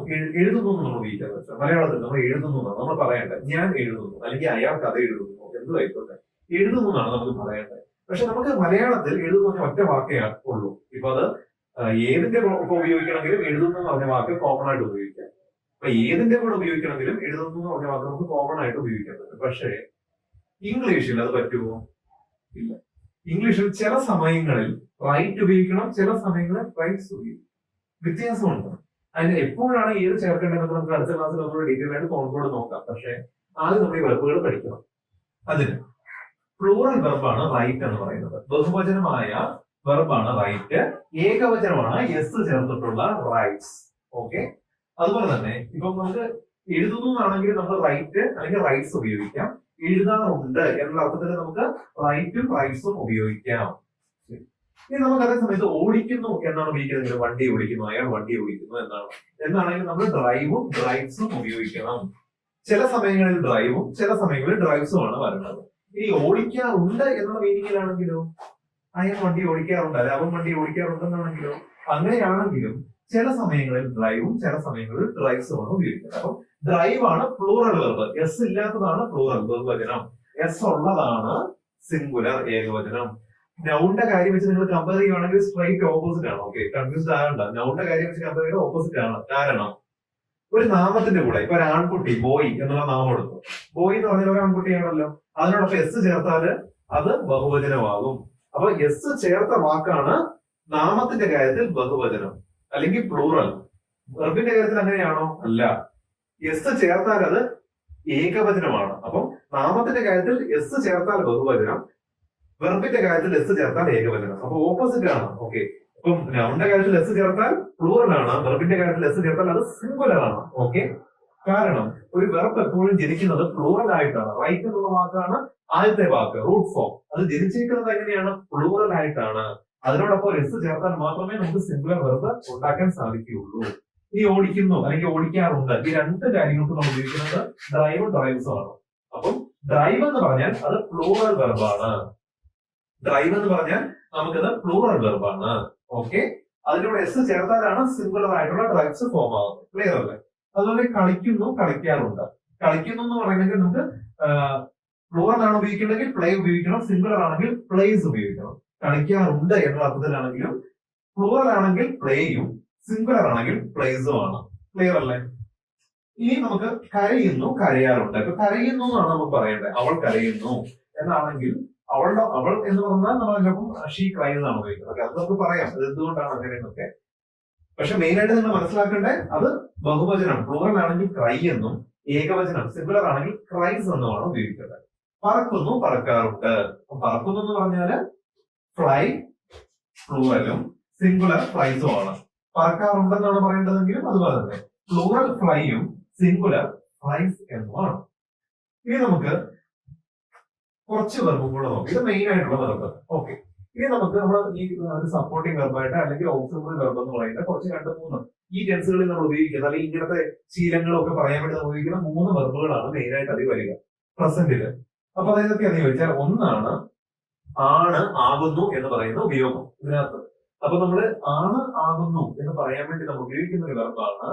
നമ്മൾ ഉപയോഗിക്കാൻ വെച്ചാൽ, മലയാളത്തിൽ നമ്മൾ എഴുതുന്നു എന്നാണ് നമ്മൾ പറയേണ്ടത്. ഞാൻ എഴുതുന്നു, അല്ലെങ്കിൽ അയാൾ കഥ എഴുതുന്നു, എന്തുമായിക്കോട്ടെ, എഴുതുന്നു എന്നാണ് നമുക്ക് പറയേണ്ടത്. പക്ഷെ നമുക്ക് മലയാളത്തിൽ എഴുതുന്ന ഒറ്റ വാക്കേ ഉള്ളൂ. ഇപ്പൊ അത് ഏതിന്റെ ഉപയോഗിക്കണമെങ്കിലും എഴുതുന്നു എന്ന് പറഞ്ഞ വാക്ക് കോമൺ ആയിട്ട് ഉപയോഗിക്കാം. അപ്പൊ ഏതിന്റെ കൂടെ ഉപയോഗിക്കണമെങ്കിലും എഴുതുന്നു എന്ന് പറഞ്ഞ വാക്ക് നമുക്ക് കോമൺ ആയിട്ട് ഉപയോഗിക്കാൻ പറ്റും. പക്ഷേ ഇംഗ്ലീഷിൽ അത് പറ്റുമോ? ഇല്ല. ഇംഗ്ലീഷിൽ ചില സമയങ്ങളിൽ റൈറ്റ് ഉപയോഗിക്കണം, ചില സമയങ്ങളിൽ റൈറ്റ്സ് ഉപയോഗിക്കും. വ്യത്യാസമുണ്ട്. അതിന് എപ്പോഴാണ് ഏത് ചേർക്കേണ്ടതെന്ന് നമുക്ക് അടുത്ത ക്ലാസ്സിൽ നമ്മൾ ഡീറ്റെയിൽ ആയിട്ട് കോൺകോഡ് നോക്കാം. പക്ഷെ ആദ്യം നമ്മൾ ഈ വെർബുകൾ പഠിക്കണം. അതിന് പ്ലൂറൽ വെർബാണ് റൈറ്റ് എന്ന് പറയുന്നത്. ബഹുവചനമായ വെർബാണ് റൈറ്റ്. ഏകവചനമാണ് എസ് ചേർത്തിട്ടുള്ള റൈറ്റ്സ്. ഓക്കെ. അതുപോലെ തന്നെ ഇപ്പം നമുക്ക് എഴുതുന്നു എന്നാണെങ്കിൽ നമുക്ക് റൈറ്റ് അല്ലെങ്കിൽ റൈറ്റ്സ് ഉപയോഗിക്കാം. എഴുതാറുണ്ട് എന്നുള്ള അർത്ഥത്തിൽ നമുക്ക് റൈറ്റും റൈറ്റ്സും ഉപയോഗിക്കാം. ഇനി നമുക്ക് അതേ സമയത്ത് ഓടിക്കുന്നു എന്നാണ് ഉപയോഗിക്കുന്നത്. വണ്ടി ഓടിക്കുന്നു, അയാൾ വണ്ടി ഓടിക്കുന്നു എന്നാണെങ്കിൽ നമ്മൾ ഡ്രൈവും ഡ്രൈവ്സും ഉപയോഗിക്കണം. ചില സമയങ്ങളിൽ ഡ്രൈവും ചില സമയങ്ങളിൽ ഡ്രൈവ്സും ആണ് വരുന്നത്. ഇനി ഓടിക്കാറുണ്ട് എന്നുള്ള മീനിങ്ങിലാണെങ്കിലോ അയാൾ വണ്ടി ഓടിക്കാറുണ്ട് അല്ലെ അവൻ വണ്ടി ഓടിക്കാറുണ്ടെന്നാണെങ്കിലോ അങ്ങനെയാണെങ്കിലും ചില സമയങ്ങളിൽ ഡ്രൈവും ചില സമയങ്ങളിൽ ഡ്രൈവ്സും ആണ് ഉപയോഗിക്കുന്നത്. അപ്പം ഡ്രൈവ് ആണ് പ്ലൂറൽ വെർബ്. എസ് ഇല്ലാത്തതാണ് പ്ലൂറൽ ബഹുവചനം. എസ് ഉള്ളതാണ് സിംഗുലർ ഏകവചനം. നൗണിന്റെ കാര്യം വെച്ച് നിങ്ങൾ കമ്പയർ ചെയ്യുവാണെങ്കിൽ സ്ട്രൈറ്റ് ഓപ്പോസിറ്റ് ആണ്. ഓക്കെ, കൺഫ്യൂസ്ഡ് ആകണ്ട. നൗണിന്റെ കാര്യം വെച്ച് കമ്പയർ ചെയ്യുന്നത് ഓപ്പോസിറ്റ് ആണ്. കാരണം ഒരു നാമത്തിന്റെ കൂടെ ഇപ്പൊ ഒരു ആൺകുട്ടി ബോയ് എന്നുള്ള നാമം എടുത്തു. ബോയ് എന്ന് പറഞ്ഞാൽ ഒരു ആൺകുട്ടിയാണല്ലോ. അതിനോടൊപ്പം എസ് ചേർത്താല് അത് ബഹുവചനമാകും. അപ്പൊ എസ് ചേർത്ത വാക്കാണ് നാമത്തിന്റെ കാര്യത്തിൽ ബഹുവചനം അല്ലെങ്കിൽ പ്ലൂറൽ. വെർബിന്റെ കാര്യത്തിൽ അങ്ങനെയാണോ? അല്ല. എസ് ചേർത്താൽ അത് ഏകവചനമാണ്. അപ്പം നാമത്തിന്റെ കാര്യത്തിൽ എസ് ചേർത്താൽ ബഹുവചനം, വെർബിന്റെ കാര്യത്തിൽ എസ് ചേർത്താൽ ഏകവചനം. അപ്പൊ ഓപ്പോസിറ്റ് ആണ്. ഓക്കെ. ഇപ്പം നൗണിന്റെ കാര്യത്തിൽ എസ് ചേർത്താൽ പ്ലൂറൽ ആണ്, വെർബിന്റെ കാര്യത്തിൽ എസ് ചേർത്താൽ അത് സിംഗുലർ ആണ്. ഓക്കെ. കാരണം ഒരു വെർബ് എപ്പോഴും ജനിക്കുന്നത് പ്ലൂറൽ ആയിട്ടാണ്. റൈറ്റ് എന്നുള്ള വാക്കാണ് ആദ്യത്തെ വാക്ക്, റൂട്ട് ഫോം. അത് ജനിച്ചിരിക്കുന്നത് എങ്ങനെയാണ്? പ്ലൂറൽ ആയിട്ടാണ്. അതിനോടൊപ്പം എസ് ചേർത്താൽ മാത്രമേ നമുക്ക് സിംഗുലർ വെർബ് ഉണ്ടാക്കാൻ സാധിക്കുകയുള്ളൂ. ഈ ഓടിക്കുന്നു അല്ലെങ്കിൽ ഓടിക്കാറുണ്ട് ഈ രണ്ട് കാര്യങ്ങൾക്ക് നമ്മൾ ഉപയോഗിക്കുന്നത് ഡ്രൈവും ഡ്രൈവ്സും ആണ്. അപ്പം ഡ്രൈവ് എന്ന് പറഞ്ഞാൽ അത് പ്ലൂറൽ വെർബാണ്. ഡ്രൈവ് എന്ന് പറഞ്ഞാൽ നമുക്കത് പ്ലൂറൽ വെർബാണ്. ഓക്കെ. അതിലൂടെ എസ് ചേർത്താലാണ് സിംഗുലർ ആയിട്ടുള്ള ഡ്രൈവ്സ് ഫോം ആകുന്നത്. ക്ലിയർ അല്ലേ? അതുപോലെ കളിക്കുന്നു, കളിക്കാറുണ്ട്. കളിക്കുന്നു എന്ന് പറയുന്നെങ്കിൽ നമുക്ക് പ്ലൂറൽ ആണ് ഉപയോഗിക്കണമെങ്കിൽ പ്ലേ ഉപയോഗിക്കണം, സിംഗുലർ ആണെങ്കിൽ പ്ലേസ് ഉപയോഗിക്കണം. കളിക്കാറുണ്ട് എന്നുള്ള അർത്ഥത്തിലാണെങ്കിലും പ്ലൂറൽ ആണെങ്കിൽ പ്ലേയും സിംഗുലർ ആണെങ്കിൽ പ്ലേസും ആണ്. ക്ലിയർ അല്ലേ? ഇനി നമുക്ക് കരയുന്നു, കരയാറുണ്ട്. ഇപ്പൊ കരയുന്നു എന്നാണ് നമുക്ക് പറയേണ്ടത്. അവൾ കരയുന്നു എന്നാണെങ്കിൽ അവൾ എന്ന് പറഞ്ഞാൽ നമ്മൾ ചിലപ്പം ഷീ ക്രൈ എന്നാണ് ഉപയോഗിക്കുന്നത്. അത് നമുക്ക് പറയാം അത് എന്തുകൊണ്ടാണ് അങ്ങനെയെന്നൊക്കെ. പക്ഷെ മെയിൻ ആയിട്ട് നിങ്ങൾ മനസ്സിലാക്കേണ്ടത് അത് ബഹുവചനം പ്ലൂറൽ ആണെങ്കിൽ ക്രൈ എന്നും ഏകവചനം സിംഗുലർ ആണെങ്കിൽ ക്രൈസ് എന്നുമാണ് ഉപയോഗിക്കുന്നത്. പറക്കുന്നു, പറക്കാറുണ്ട്. പറക്കുന്നു എന്ന് പറഞ്ഞാല് ഫ്ലൈ പ്ലൂറലും സിംഗുലർ ഫ്ലൈസും ആണ്. പറക്കാറുണ്ടെന്നാണ് പറയേണ്ടതെങ്കിലും അതുപോലെ തന്നെ പ്ലൂറൽ ഫ്ലൈയും സിംഗുലർ ഫ്ലൈസ് എന്നുമാണ്. ഇനി നമുക്ക് കുറച്ച് വെർബും കൂടെ നോക്കാം. ഇത് മെയിൻ ആയിട്ടുള്ള വെർബ്. ഓക്കെ. ഇനി നമുക്ക് നമ്മൾ ഈ ഒരു സപ്പോർട്ടിംഗ് വെർബായിട്ട് അല്ലെങ്കിൽ ഓക്സിലറി വെർബ് എന്ന് പറയുന്നത് കുറച്ച് 2-3 ഈ ടെൻസുകളിൽ നമ്മൾ ഉപയോഗിക്കുന്നത് അല്ലെങ്കിൽ ഇങ്ങനത്തെ ശീലങ്ങളൊക്കെ പറയാൻ വേണ്ടി നമ്മൾ ഉപയോഗിക്കുന്ന 3 വെർബുകളാണ് മെയിൻ ആയിട്ട് അതിൽ വരിക പ്രസന്റില്. അപ്പൊ അതെന്തൊക്കെയാണെന്ന് ചോദിച്ചാൽ ഒന്നാണ് ആണ്, ആകുന്നു എന്ന് പറയുന്ന ഉപയോഗം ഇതിനകത്ത്. അപ്പൊ നമ്മള് ആണ്, ആകുന്നു എന്ന് പറയാൻ വേണ്ടി നമ്മൾ ഉപയോഗിക്കുന്ന ഒരു വെർബാണ്.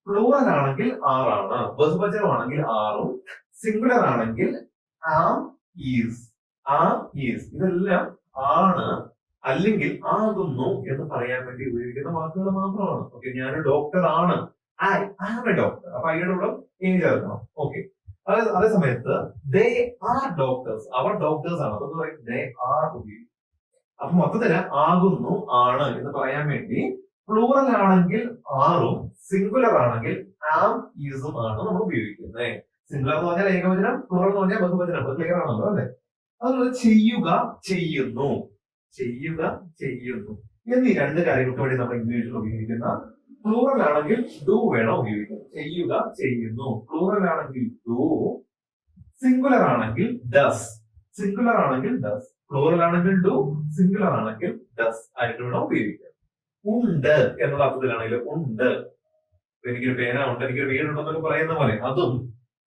പ്ലൂറൽ ആണെങ്കിൽ ആറാണ്, ബഹുവചനമാണെങ്കിൽ ആറും, സിംഗുലർ ആണെങ്കിൽ ആം, ഈസ്. ഇതെല്ലാം ആണ് അല്ലെങ്കിൽ ആകുന്നു എന്ന് പറയാൻ വേണ്ടി ഉപയോഗിക്കുന്ന വാക്കുകൾ മാത്രമാണ്. ഓക്കെ. ഞാൻ ഡോക്ടർ ആണ്, ഐ ആം എ ഡോക്ടർ. അപ്പൊ അതിന്റെ കൂടെ ഏജ് ചേർക്കണം. ഓക്കെ. അതേ സമയത്ത് ദേ ആർ ഡോക്ടേഴ്സ്, അവർ ഡോക്ടേഴ്സ് ആണ്. അപ്പൊ ദേ ആർ ഉപയോഗിക്കും. അപ്പൊ മൊത്തത്തില് ആകുന്നു, ആണ് എന്ന് പറയാൻ വേണ്ടി പ്ലൂറൽ ആണെങ്കിൽ ആറും സിംഗുലർ ആണെങ്കിൽ ആം, ഈസും ആണ് നമ്മൾ ഉപയോഗിക്കുന്നത്. സിംഗുലർ എന്ന് പറഞ്ഞാൽ ഏകവചനം, പ്ലൂറൽ എന്ന് പറഞ്ഞാൽ ബഹുവചനം. അത് ക്ലിയർ ആണല്ലോ അല്ലെ? അതുപോലെ ചെയ്യുക, ചെയ്യുന്നു, ചെയ്യുക, ചെയ്യുന്നു എന്നീ രണ്ട് കാര്യങ്ങൾക്ക് വേണ്ടി നമ്മൾ ഇംഗ്ലീഷിൽ ഉപയോഗിക്കുന്ന പ്ലൂറൽ ആണെങ്കിൽ ഡു വേണം ഉപയോഗിക്കാൻ. ചെയ്യുക, ചെയ്യുന്നു. പ്ലൂറൽ ആണെങ്കിൽ ഡു, സിംഗുലർ ആണെങ്കിൽ ഡസ്. സിംഗുലർ ആണെങ്കിൽ ഡസ്, പ്ലൂറൽ ആണെങ്കിൽ ഡു, സിംഗുലർ ആണെങ്കിൽ ഡസ് ആയിട്ട് വേണം ഉപയോഗിക്കാൻ. ഉണ്ട് എന്നുള്ള അർത്ഥത്തിലാണെങ്കിലും ഉണ്ട്. എനിക്കൊരു പേന ഉണ്ട്, എനിക്കൊരു വീടുണ്ടെന്നൊക്കെ പറയുന്ന പോലെ അതും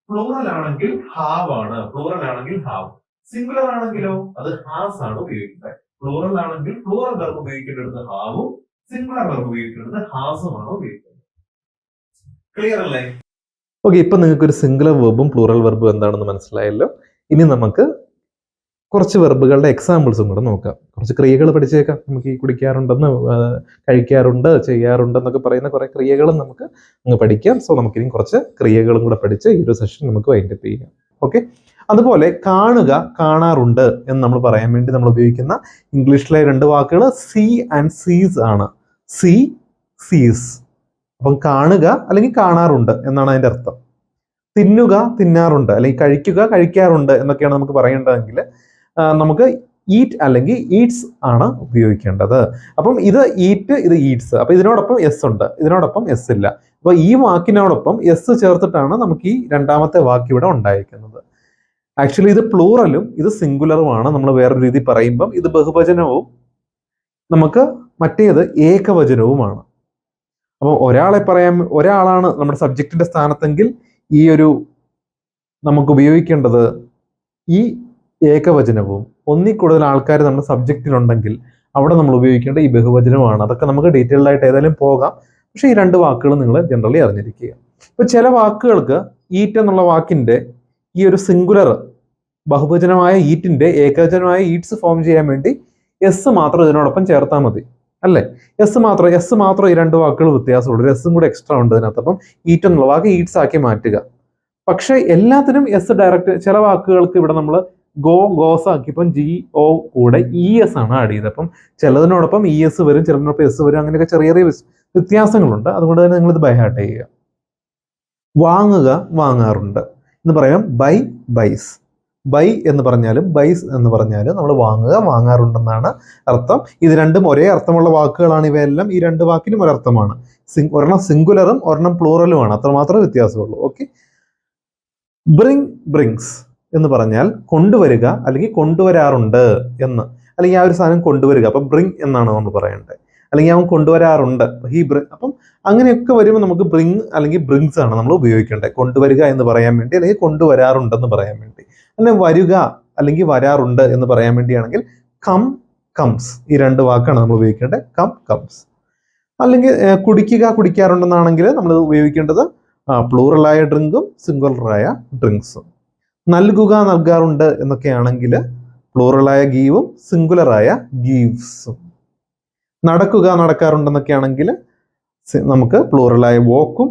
പ്ലൂറൽ ആണെങ്കിൽ ഹാവ് ആണ്. പ്ലൂറൽ ആണെങ്കിൽ ഹാവ്. സിംഗുലർ ആണെങ്കിലോ അത് ഹാസ് ആണ് ഉപയോഗിക്കുന്നത്. പ്ലൂറൽ ആണെങ്കിൽ പ്ലൂറൽ വെർബ് ഉപയോഗിക്കേണ്ടത് ഹാവും, സിംഗുലർ വെർബ് ഉപയോഗിക്കേണ്ടത് ഹാസുമാണ് ഉപയോഗിക്കുന്നത്. ക്ലിയർ അല്ലേ? ഓക്കെ. ഇപ്പൊ നിങ്ങൾക്ക് ഒരു സിംഗുലർ വെർബും പ്ലൂറൽ വെർബും എന്താണെന്ന് മനസ്സിലായല്ലോ. ഇനി നമുക്ക് കുറച്ച് വെർബുകളുടെ എക്സാമ്പിൾസും കൂടെ നോക്കാം. കുറച്ച് ക്രിയകൾ പഠിച്ചേക്കാം. നമുക്ക് ഈ കുടിക്കാറുണ്ടെന്ന്, കഴിക്കാറുണ്ട്, ചെയ്യാറുണ്ട് എന്നൊക്കെ പറയുന്ന കുറെ ക്രിയകളും നമുക്ക് അങ്ങ് പഠിക്കാം. സോ നമുക്കിനി കുറച്ച് ക്രിയകളും കൂടെ പഠിച്ച് ഈ ഒരു സെഷൻ നമുക്ക് വൈൻഡപ്പ് ചെയ്യാം. ഓക്കെ. അതുപോലെ കാണുക, കാണാറുണ്ട് എന്ന് നമ്മൾ പറയാൻ വേണ്ടി നമ്മൾ ഉപയോഗിക്കുന്ന ഇംഗ്ലീഷിലെ 2 വാക്കുകൾ സീ ആൻഡ് സീസ് ആണ്. സീ, സീസ്. അപ്പം കാണുക അല്ലെങ്കിൽ കാണാറുണ്ട് എന്നാണ് അതിൻ്റെ അർത്ഥം. തിന്നുക, തിന്നാറുണ്ട്, അല്ലെങ്കിൽ കഴിക്കുക, കഴിക്കാറുണ്ട് എന്നൊക്കെയാണ് നമുക്ക് പറയേണ്ടതെങ്കിൽ നമുക്ക് ഈറ്റ് അല്ലെങ്കിൽ ഈറ്റ്സ് ആണ് ഉപയോഗിക്കേണ്ടത്. അപ്പം ഇത് ഈറ്റ്, ഇത് ഈറ്റ്സ്. അപ്പൊ ഇതിനോടൊപ്പം എസ് ഉണ്ട്, ഇതിനോടൊപ്പം എസ് ഇല്ല. അപ്പൊ ഈ വാക്കിനോടൊപ്പം എസ് ചേർത്തിട്ടാണ് നമുക്ക് ഈ രണ്ടാമത്തെ വാക്ക് ഇവിടെ ഉണ്ടായിരിക്കുന്നത്. ആക്ച്വലി ഇത് പ്ലൂറലും ഇത് സിംഗുലറുമാണ്. നമ്മൾ വേറൊരു രീതി പറയുമ്പം ഇത് ബഹുവചനവും നമുക്ക് മറ്റേത് ഏകവചനവുമാണ്. അപ്പോൾ ഒരാളാണ് നമ്മുടെ സബ്ജക്റ്റിന്റെ സ്ഥാനത്തെങ്കിൽ ഈ ഒരു നമുക്ക് ഉപയോഗിക്കേണ്ടത് ഈ ഏകവചനവും, ഒന്നിൽ കൂടുതൽ ആൾക്കാർ നമ്മുടെ സബ്ജക്റ്റിലുണ്ടെങ്കിൽ അവിടെ നമ്മൾ ഉപയോഗിക്കേണ്ട ഈ ബഹുവചനമാണ്. അതൊക്കെ നമുക്ക് ഡീറ്റെയിൽഡ് ആയിട്ട് ഏതായാലും പോകാം. പക്ഷെ ഈ രണ്ട് വാക്കുകൾ നിങ്ങൾ ജനറലി അറിഞ്ഞിരിക്കുക. ഇപ്പൊ ചില വാക്കുകൾക്ക് ഈറ്റ് എന്നുള്ള വാക്കിന്റെ ഈ ഒരു സിംഗുലർ ബഹുവചനമായ ഈറ്റിന്റെ ഏകവചനമായ ഈറ്റ്സ് ഫോം ചെയ്യാൻ വേണ്ടി എസ് മാത്രം ഇതിനോടൊപ്പം ചേർത്താൽ മതി, അല്ലേ? എസ് മാത്രം ഈ രണ്ട് വാക്കുകൾ വ്യത്യാസമുള്ളൂ. ഒരു എസ്സും കൂടെ എക്സ്ട്രാ ഉണ്ട് ഇതിനകത്ത്. അപ്പം ഈറ്റ് എന്നുള്ള വാക്ക് ഈറ്റ്സ് ആക്കി മാറ്റുക. പക്ഷെ എല്ലാത്തിനും എസ് ഡയറക്റ്റ്. ചില വാക്കുകൾക്ക് ഇവിടെ നമ്മൾ ഗോസ് ആക്കിയപ്പം GO കൂടെ ES ആണ് ആഡ് ചെയ്തത്. അപ്പം ചിലതിനോടൊപ്പം ES വരും, ചിലതിനോടൊപ്പം എസ് വരും. അങ്ങനെയൊക്കെ ചെറിയ ചെറിയ വ്യത്യാസങ്ങളുണ്ട്. അതുകൊണ്ട് തന്നെ നിങ്ങൾ ഇത് ബൈ ഹാർട്ട് ചെയ്യുക. വാങ്ങുക, വാങ്ങാറുണ്ട് എന്ന് പറയാം ബൈ, ബൈസ്. ബൈ എന്ന് പറഞ്ഞാലും ബൈസ് എന്ന് പറഞ്ഞാലും നമ്മൾ വാങ്ങുക, വാങ്ങാറുണ്ടെന്നാണ് അർത്ഥം. ഇത് രണ്ടും ഒരേ അർത്ഥമുള്ള വാക്കുകളാണ്. ഇവയെല്ലാം ഈ രണ്ട് വാക്കിനും ഒരർത്ഥമാണ്. ഒരെണ്ണം സിംഗുലറും ഒരെണ്ണം പ്ലൂറലുമാണ്. അത്രമാത്രമേ വ്യത്യാസമുള്ളൂ. ഓക്കെ. ബ്രിങ്, ബ്രിങ്സ് എന്ന് പറഞ്ഞാൽ കൊണ്ടുവരിക അല്ലെങ്കിൽ കൊണ്ടുവരാറുണ്ട് എന്ന്, അല്ലെങ്കിൽ ആ ഒരു സാധനം കൊണ്ടുവരിക. അപ്പം ബ്രിങ് എന്നാണ് നമ്മൾ പറയേണ്ടത്. അല്ലെങ്കിൽ അവൻ കൊണ്ടുവരാറുണ്ട്, അപ്പം അങ്ങനെയൊക്കെ വരുമ്പോൾ നമുക്ക് ബ്രിങ് അല്ലെങ്കിൽ ബ്രിങ്സ് ആണ് നമ്മൾ ഉപയോഗിക്കേണ്ടത്. കൊണ്ടുവരിക എന്ന് പറയാൻ വേണ്ടി, അല്ലെങ്കിൽ കൊണ്ടുവരാറുണ്ടെന്ന് പറയാൻ വേണ്ടി. അങ്ങനെ വരിക അല്ലെങ്കിൽ വരാറുണ്ട് എന്ന് പറയാൻ വേണ്ടിയാണെങ്കിൽ കം, കംസ്. ഈ രണ്ട് വാക്കാണ് നമ്മൾ ഉപയോഗിക്കേണ്ടത്. Come, comes. അല്ലെങ്കിൽ കുടിക്കുക, കുടിക്കാറുണ്ടെന്നാണെങ്കിൽ നമ്മൾ ഉപയോഗിക്കേണ്ടത് പ്ലൂറലായ ഡ്രിങ്കും സിംഗുലറായ ഡ്രിങ്ക്സും. നൽകുക, നൽകാറുണ്ട് എന്നൊക്കെയാണെങ്കിൽ പ്ലൂറലായ ഗീവും സിംഗുലറായ ഗീവ്സും. നടക്കുക, നടക്കാറുണ്ടെന്നൊക്കെ ആണെങ്കിൽ നമുക്ക് പ്ലൂറലായ വോക്കും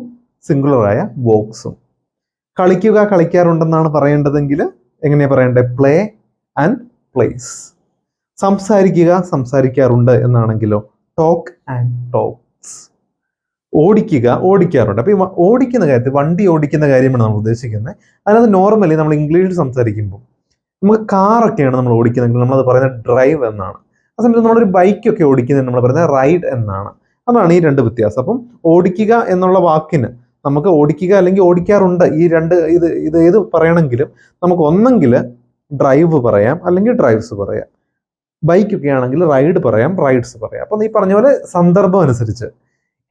സിംഗുലറായ വോക്സും. കളിക്കുക, കളിക്കാറുണ്ടെന്നാണ് പറയേണ്ടതെങ്കിൽ എങ്ങനെയാ പറയേണ്ടത്? Play and place. സംസാരിക്കുക, സംസാരിക്കാറുണ്ട് എന്നാണെങ്കിലോ ടോക്ക് ആൻഡ് ടോക്സ്. ഓടിക്കുക, ഓടിക്കാറുണ്ട്. അപ്പൊ ഈ ഓടിക്കുന്ന കാര്യത്തിൽ, വണ്ടി ഓടിക്കുന്ന കാര്യമാണ് നമ്മൾ ഉദ്ദേശിക്കുന്നത്. അതിനകത്ത് നോർമലി നമ്മൾ ഇംഗ്ലീഷിൽ സംസാരിക്കുമ്പോൾ നമുക്ക് കാറൊക്കെയാണ് നമ്മൾ ഓടിക്കുന്നതെങ്കിൽ നമ്മളത് പറയുന്നത് ഡ്രൈവ് എന്നാണ്. ആ സമയത്ത് നമ്മളൊരു ബൈക്കൊക്കെ ഓടിക്കുന്നതിന് നമ്മൾ പറയുന്നത് റൈഡ് എന്നാണ്. അതാണ് ഈ രണ്ട് വ്യത്യാസം. അപ്പം ഓടിക്കുക എന്നുള്ള വാക്കിന് നമുക്ക് ഓടിക്കുക അല്ലെങ്കിൽ ഓടിക്കാറുണ്ട്, ഈ രണ്ട് ഇത് ഏത് പറയണമെങ്കിലും നമുക്ക് ഒന്നെങ്കിൽ ഡ്രൈവ് പറയാം അല്ലെങ്കിൽ ഡ്രൈവ്സ് പറയാം. ബൈക്കൊക്കെ ആണെങ്കിൽ റൈഡ് പറയാം, റൈഡ്സ് പറയാം. അപ്പം ഈ പറഞ്ഞ പോലെ സന്ദർഭം അനുസരിച്ച്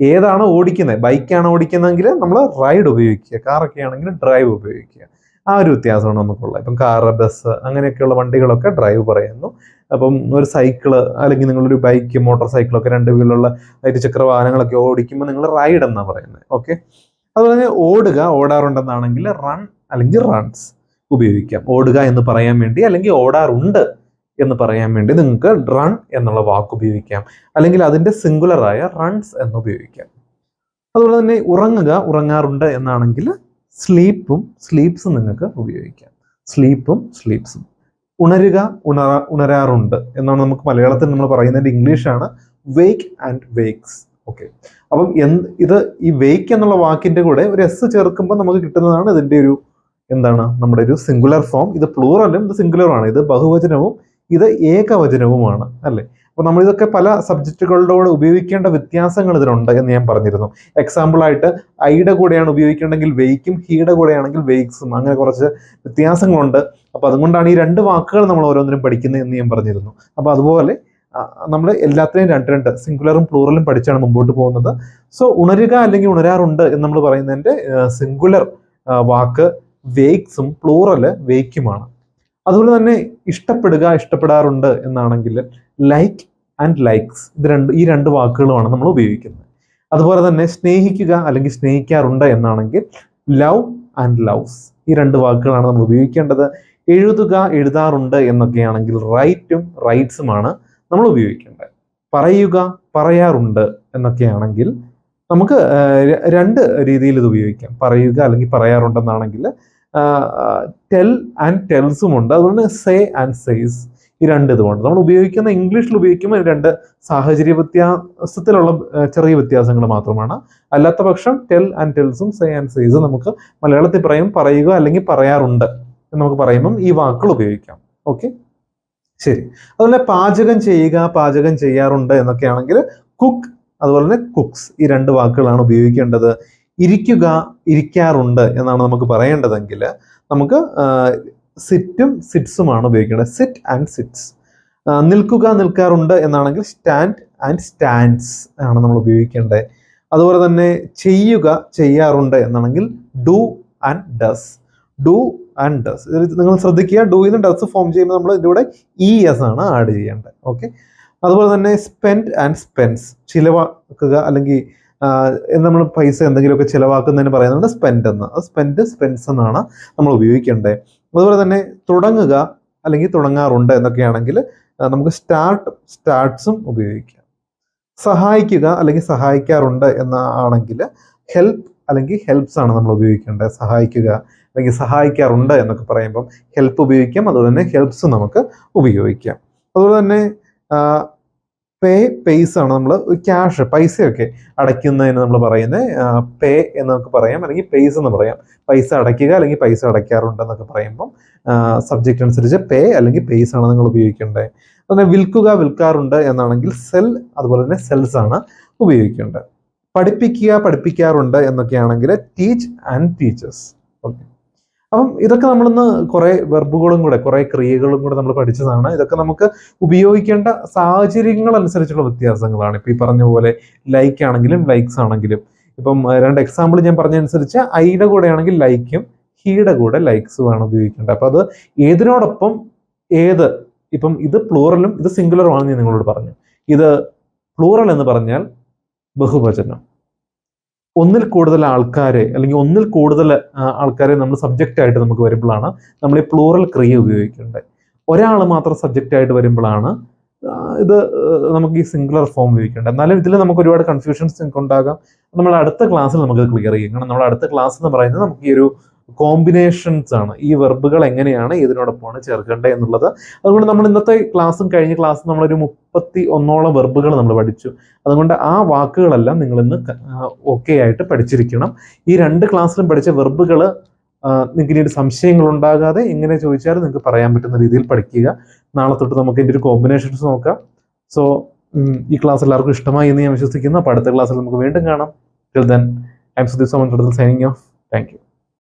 ഏതാണോ ഓടിക്കുന്നത്, ബൈക്കാണോ ഓടിക്കുന്നതെങ്കിൽ നമ്മൾ റൈഡ് ഉപയോഗിക്കുക, കാറൊക്കെ ആണെങ്കിൽ ഡ്രൈവ് ഉപയോഗിക്കുക. ആ ഒരു വ്യത്യാസമാണ് നമുക്കുള്ളത്. ഇപ്പം കാറ്, ബസ് അങ്ങനെയൊക്കെയുള്ള വണ്ടികളൊക്കെ ഡ്രൈവ് പറയുന്നു. അപ്പം ഒരു സൈക്കിള് അല്ലെങ്കിൽ നിങ്ങളൊരു ബൈക്ക്, മോട്ടോർ സൈക്കിളൊക്കെ രണ്ട് വീലുള്ള ഇരുചക്ര വാഹനങ്ങളൊക്കെ ഓടിക്കുമ്പോൾ നിങ്ങൾ റൈഡ് എന്നാണ് പറയുന്നത്. ഓക്കെ. അതുപോലെ തന്നെ ഓടുക, ഓടാറുണ്ടെന്നാണെങ്കിൽ റൺ അല്ലെങ്കിൽ റൺസ് ഉപയോഗിക്കാം. ഓടുക എന്ന് പറയാൻ വേണ്ടി അല്ലെങ്കിൽ ഓടാറുണ്ട് എന്ന് പറയാൻ വേണ്ടി നിങ്ങൾക്ക് റൺ എന്നുള്ള വാക്ക് ഉപയോഗിക്കാം, അല്ലെങ്കിൽ അതിൻ്റെ സിംഗുലറായ റൺസ് എന്ന് ഉപയോഗിക്കാം. അതുപോലെ തന്നെ ഉറങ്ങുക, ഉറങ്ങാറുണ്ട് എന്നാണെങ്കിൽ സ്ലീപ്പും സ്ലീപ്സും നിങ്ങൾക്ക് ഉപയോഗിക്കാം. സ്ലീപ്പും സ്ലീപ്സും. ഉണരുക, ഉണരാറുണ്ട് എന്നാണ് നമുക്ക് മലയാളത്തിൽ നമ്മൾ പറയുന്നതിൻ്റെ ഇംഗ്ലീഷാണ് വേക്ക് ആൻഡ് വേക്സ്. ഓക്കെ. അപ്പം ഇത് ഈ വേക്ക് എന്നുള്ള വാക്കിന്റെ കൂടെ ഒരു എസ് ചേർക്കുമ്പോൾ നമുക്ക് കിട്ടുന്നതാണ് ഇതിന്റെ ഒരു നമ്മുടെ ഒരു സിംഗുലർ ഫോം. ഇത് പ്ലൂറലും ഇത് സിംഗുലറുമാണ്. ഇത് ബഹുവചനവും ഇത് ഏകവചനവുമാണ്, അല്ലേ? അപ്പൊ നമ്മൾ ഇതൊക്കെ പല സബ്ജക്റ്റുകളോട് ഉപയോഗിക്കേണ്ട വ്യത്യാസങ്ങൾ ഇതിനുണ്ട് എന്ന് ഞാൻ പറഞ്ഞിരുന്നു. എക്സാമ്പിൾ ആയിട്ട് ഐയുടെ കൂടെയാണ് ഉപയോഗിക്കേണ്ടെങ്കിൽ വെയ്ക്കും, ഹീയുടെ കൂടെയാണെങ്കിൽ വെയ്ക്സും. അങ്ങനെ കുറച്ച് വ്യത്യാസങ്ങളുണ്ട്. അപ്പൊ അതുകൊണ്ടാണ് ഈ രണ്ട് വാക്കുകൾ നമ്മൾ ഓരോന്നിനും പഠിക്കുന്നത് എന്ന് ഞാൻ പറഞ്ഞിരുന്നു. അപ്പൊ അതുപോലെ നമ്മൾ എല്ലാത്തിനെയും രണ്ട് സിംഗുലറും പ്ലൂറലും പഠിച്ചാണ് മുമ്പോട്ട് പോകുന്നത്. സോ ഉണരുക അല്ലെങ്കിൽ ഉണരാറുണ്ട് എന്ന് നമ്മൾ പറയുന്നതിന്റെ സിംഗുലർ വാക്ക് വേക്സും പ്ലൂറല് വേക്കുമാണ്. അതുപോലെ തന്നെ ഇഷ്ടപ്പെടുക, ഇഷ്ടപ്പെടാറുണ്ട് എന്നാണെങ്കിൽ ലൈക്ക് ആൻഡ് ലൈക്സ്. ഈ രണ്ട് വാക്കുകളുമാണ് നമ്മൾ ഉപയോഗിക്കുന്നത്. അതുപോലെ തന്നെ സ്നേഹിക്കുക അല്ലെങ്കിൽ സ്നേഹിക്കാറുണ്ട് എന്നാണെങ്കിൽ ലവ് ആൻഡ് ലവ്സ്. ഈ രണ്ട് വാക്കുകളാണ് നമ്മൾ ഉപയോഗിക്കേണ്ടത്. എഴുതുക, എഴുതാറുണ്ട് എന്നൊക്കെയാണെങ്കിൽ റൈറ്റും റൈറ്റ്സുമാണ് നമ്മൾ ഉപയോഗിക്കേണ്ടത്. പറയുക, പറയാറുണ്ട് എന്നൊക്കെയാണെങ്കിൽ നമുക്ക് രണ്ട് രീതിയിൽ ഇത് ഉപയോഗിക്കാം. പറയുക അല്ലെങ്കിൽ പറയാറുണ്ടെന്നാണെങ്കിൽ ടെൽ ആൻഡ് ടെൽസും ഉണ്ട്. അതുകൊണ്ട് സേ ആൻഡ് സേസ്. ഈ രണ്ട് ഇതുകൊണ്ട് നമ്മൾ ഉപയോഗിക്കുന്ന ഇംഗ്ലീഷിൽ ഉപയോഗിക്കുമ്പോൾ രണ്ട് സാഹചര്യ വ്യത്യാസത്തിലുള്ള ചെറിയ വ്യത്യാസങ്ങൾ മാത്രമാണ്. അല്ലാത്ത പക്ഷം ടെൽ ആൻഡ് ടെൽസും സേ ആൻഡ് സേസ് നമുക്ക് മലയാളത്തിൽ പറയുക അല്ലെങ്കിൽ പറയാറുണ്ട് എന്ന് നമുക്ക് പറയുമ്പം ഈ വാക്കുകൾ ഉപയോഗിക്കാം. ഓക്കെ, ശരി. അതുപോലെ പാചകം ചെയ്യുക, പാചകം ചെയ്യാറുണ്ട് എന്നൊക്കെയാണെങ്കിൽ കുക്ക്, അതുപോലെ തന്നെ കുക്സ്, ഈ രണ്ട് വാക്കുകളാണ് ഉപയോഗിക്കേണ്ടത്. ഇരിക്കുക, ഇരിക്കാറുണ്ട് എന്നാണ് നമുക്ക് പറയേണ്ടതെങ്കിൽ നമുക്ക് സിറ്റും സിറ്റ്സുമാണ് ഉപയോഗിക്കേണ്ടത്. Sit and sits. നിൽക്കുക, നിൽക്കാറുണ്ട് എന്നാണെങ്കിൽ സ്റ്റാൻഡ് ആൻഡ് സ്റ്റാൻഡ്സ് ആണ് നമ്മൾ ഉപയോഗിക്കേണ്ടത്. അതുപോലെ തന്നെ ചെയ്യുക, ചെയ്യാറുണ്ട് എന്നാണെങ്കിൽ do and does. Do and does. നിങ്ങൾ ശ്രദ്ധിക്കുക, ഡൂയിന്ന് ഡസ് ഫോം ചെയ്യുമ്പോൾ നമ്മൾ ഇതിലൂടെ ES ആണ് ആഡ് ചെയ്യേണ്ടത്. ഓക്കെ. അതുപോലെ തന്നെ സ്പെൻഡ് ആൻഡ് സ്പെൻസ്. ചിലവാക്കുക അല്ലെങ്കിൽ നമ്മൾ പൈസ എന്തെങ്കിലുമൊക്കെ ചിലവാക്കുന്നതിന് പറയുന്നത് സ്പെൻഡ് എന്ന്. സ്പെൻഡ്, സ്പെൻസ് എന്നാണ് നമ്മൾ ഉപയോഗിക്കേണ്ടത്. അതുപോലെ തന്നെ തുടങ്ങുക അല്ലെങ്കിൽ തുടങ്ങാറുണ്ട് എന്നൊക്കെയാണെങ്കിൽ നമുക്ക് സ്റ്റാർട്ട്, സ്റ്റാർട്ട്സും ഉപയോഗിക്കാം. സഹായിക്കുക അല്ലെങ്കിൽ സഹായിക്കാറുണ്ട് എന്നാണെങ്കിൽ ഹെൽപ്പ് അല്ലെങ്കിൽ ഹെൽപ്സ് ആണ് നമ്മൾ ഉപയോഗിക്കേണ്ടത്. സഹായിക്കുക അല്ലെങ്കിൽ സഹായിക്കാറുണ്ട് എന്നൊക്കെ പറയുമ്പം ഹെൽപ്പ് ഉപയോഗിക്കാം, അതുപോലെ തന്നെ ഹെൽപ്സ് നമുക്ക് ഉപയോഗിക്കാം. അതുപോലെ തന്നെ പേ, പേയ്സ് ആണ് നമ്മൾ ക്യാഷ്, പൈസയൊക്കെ അടയ്ക്കുന്നതിന് നമ്മൾ പറയുന്നത് പേ എന്നൊക്കെ പറയാം, അല്ലെങ്കിൽ പേയ്സ് എന്ന് പറയാം. പൈസ അടയ്ക്കുക അല്ലെങ്കിൽ പൈസ അടയ്ക്കാറുണ്ട് എന്നൊക്കെ പറയുമ്പം സബ്ജക്റ്റ് അനുസരിച്ച് പേ അല്ലെങ്കിൽ പേയ്സ് ആണ് നിങ്ങൾ ഉപയോഗിക്കേണ്ടത്. അതുപോലെ വിൽക്കുക, വിൽക്കാറുണ്ട് എന്നാണെങ്കിൽ സെൽ, അതുപോലെ തന്നെ സെൽസ് ആണ് ഉപയോഗിക്കേണ്ടത്. പഠിപ്പിക്കുക, പഠിപ്പിക്കാറുണ്ട് എന്നൊക്കെയാണെങ്കിൽ ടീച്ച് ആൻഡ് ടീച്ചേഴ്സ്. ഓക്കെ. അപ്പം ഇതൊക്കെ നമ്മളിന്ന് കുറേ വെർബുകളും കൂടെ കുറേ ക്രിയകളും കൂടെ നമ്മൾ പഠിച്ചതാണ്. ഇതൊക്കെ നമുക്ക് ഉപയോഗിക്കേണ്ട സാഹചര്യങ്ങൾ അനുസരിച്ചുള്ള വ്യത്യാസങ്ങളാണ്. ഇപ്പം ഈ പറഞ്ഞ പോലെ ലൈക്ക് ആണെങ്കിലും ലൈക്സ് ആണെങ്കിലും, ഇപ്പം രണ്ട് എക്സാമ്പിൾ ഞാൻ പറഞ്ഞതനുസരിച്ച് ഐയുടെ കൂടെ ആണെങ്കിൽ ലൈക്കും ഹീയുടെ കൂടെ ലൈക്സുമാണ് ഉപയോഗിക്കേണ്ടത്. അപ്പം അത് ഏതിനോടൊപ്പം ഏത്, ഇപ്പം ഇത് പ്ലൂറലും ഇത് സിംഗുലറും ആണെന്ന് ഞാൻ നിങ്ങളോട് പറഞ്ഞു. ഇത് പ്ലൂറൽ എന്ന് പറഞ്ഞാൽ ബഹുവചനം, ഒന്നിൽ കൂടുതൽ ആൾക്കാരെ അല്ലെങ്കിൽ ഒന്നിൽ കൂടുതൽ ആൾക്കാരെ നമ്മൾ സബ്ജക്റ്റ് ആയിട്ട് നമുക്ക് വരുമ്പോഴാണ് നമ്മൾ ഈ പ്ലൂറൽ ക്രിയ ഉപയോഗിക്കേണ്ടത്. ഒരാൾ മാത്രം സബ്ജക്റ്റ് ആയിട്ട് വരുമ്പോഴാണ് ഇത് നമുക്ക് ഈ സിംഗുലർ ഫോം ഉപയോഗിക്കേണ്ടത്. എന്നാലും ഇതിൽ നമുക്ക് ഒരുപാട് കൺഫ്യൂഷൻസ് ഉണ്ടാകാം. നമ്മൾ അടുത്ത ക്ലാസ്സിൽ നമുക്ക് ക്ലിയർ ചെയ്യും. കാരണം നമ്മൾ അടുത്ത ക്ലാസ് എന്ന് പറയുന്നത് നമുക്ക് ഈ ഒരു കോമ്പിനേഷൻസ് ആണ്, ഈ വെർബുകൾ എങ്ങനെയാണ് ഇതിനോടൊപ്പമാണ് ചേർക്കേണ്ടത് എന്നുള്ളത്. അതുകൊണ്ട് നമ്മൾ ഇന്നത്തെ ക്ലാസ്സും കഴിഞ്ഞ ക്ലാസ്സും നമ്മളൊരു 31ഓളം വെർബുകൾ നമ്മൾ പഠിച്ചു. അതുകൊണ്ട് ആ വാക്കുകളെല്ലാം നിങ്ങൾ ഇന്ന് ഓക്കെ ആയിട്ട് പഠിച്ചിരിക്കണം. ഈ രണ്ട് ക്ലാസ്സിലും പഠിച്ച വെർബുകൾ നിങ്ങൾക്ക് ഇനി ഒരു സംശയങ്ങൾ ഉണ്ടാകാതെ എങ്ങനെ ചോദിച്ചാലും നിങ്ങൾക്ക് പറയാൻ പറ്റുന്ന രീതിയിൽ പഠിക്കുക. നാളെ തൊട്ട് നമുക്ക് ഇതിൻ്റെ ഒരു കോമ്പിനേഷൻസ് നോക്കാം. സോ ഈ ക്ലാസ് എല്ലാവർക്കും ഇഷ്ടമായി എന്ന് ഞാൻ വിശ്വസിക്കുന്നു. അപ്പോൾ അടുത്ത ക്ലാസ്സിൽ നമുക്ക് വീണ്ടും കാണാം. Till then, I'm Sudhir Samanth, signing off. Thank you.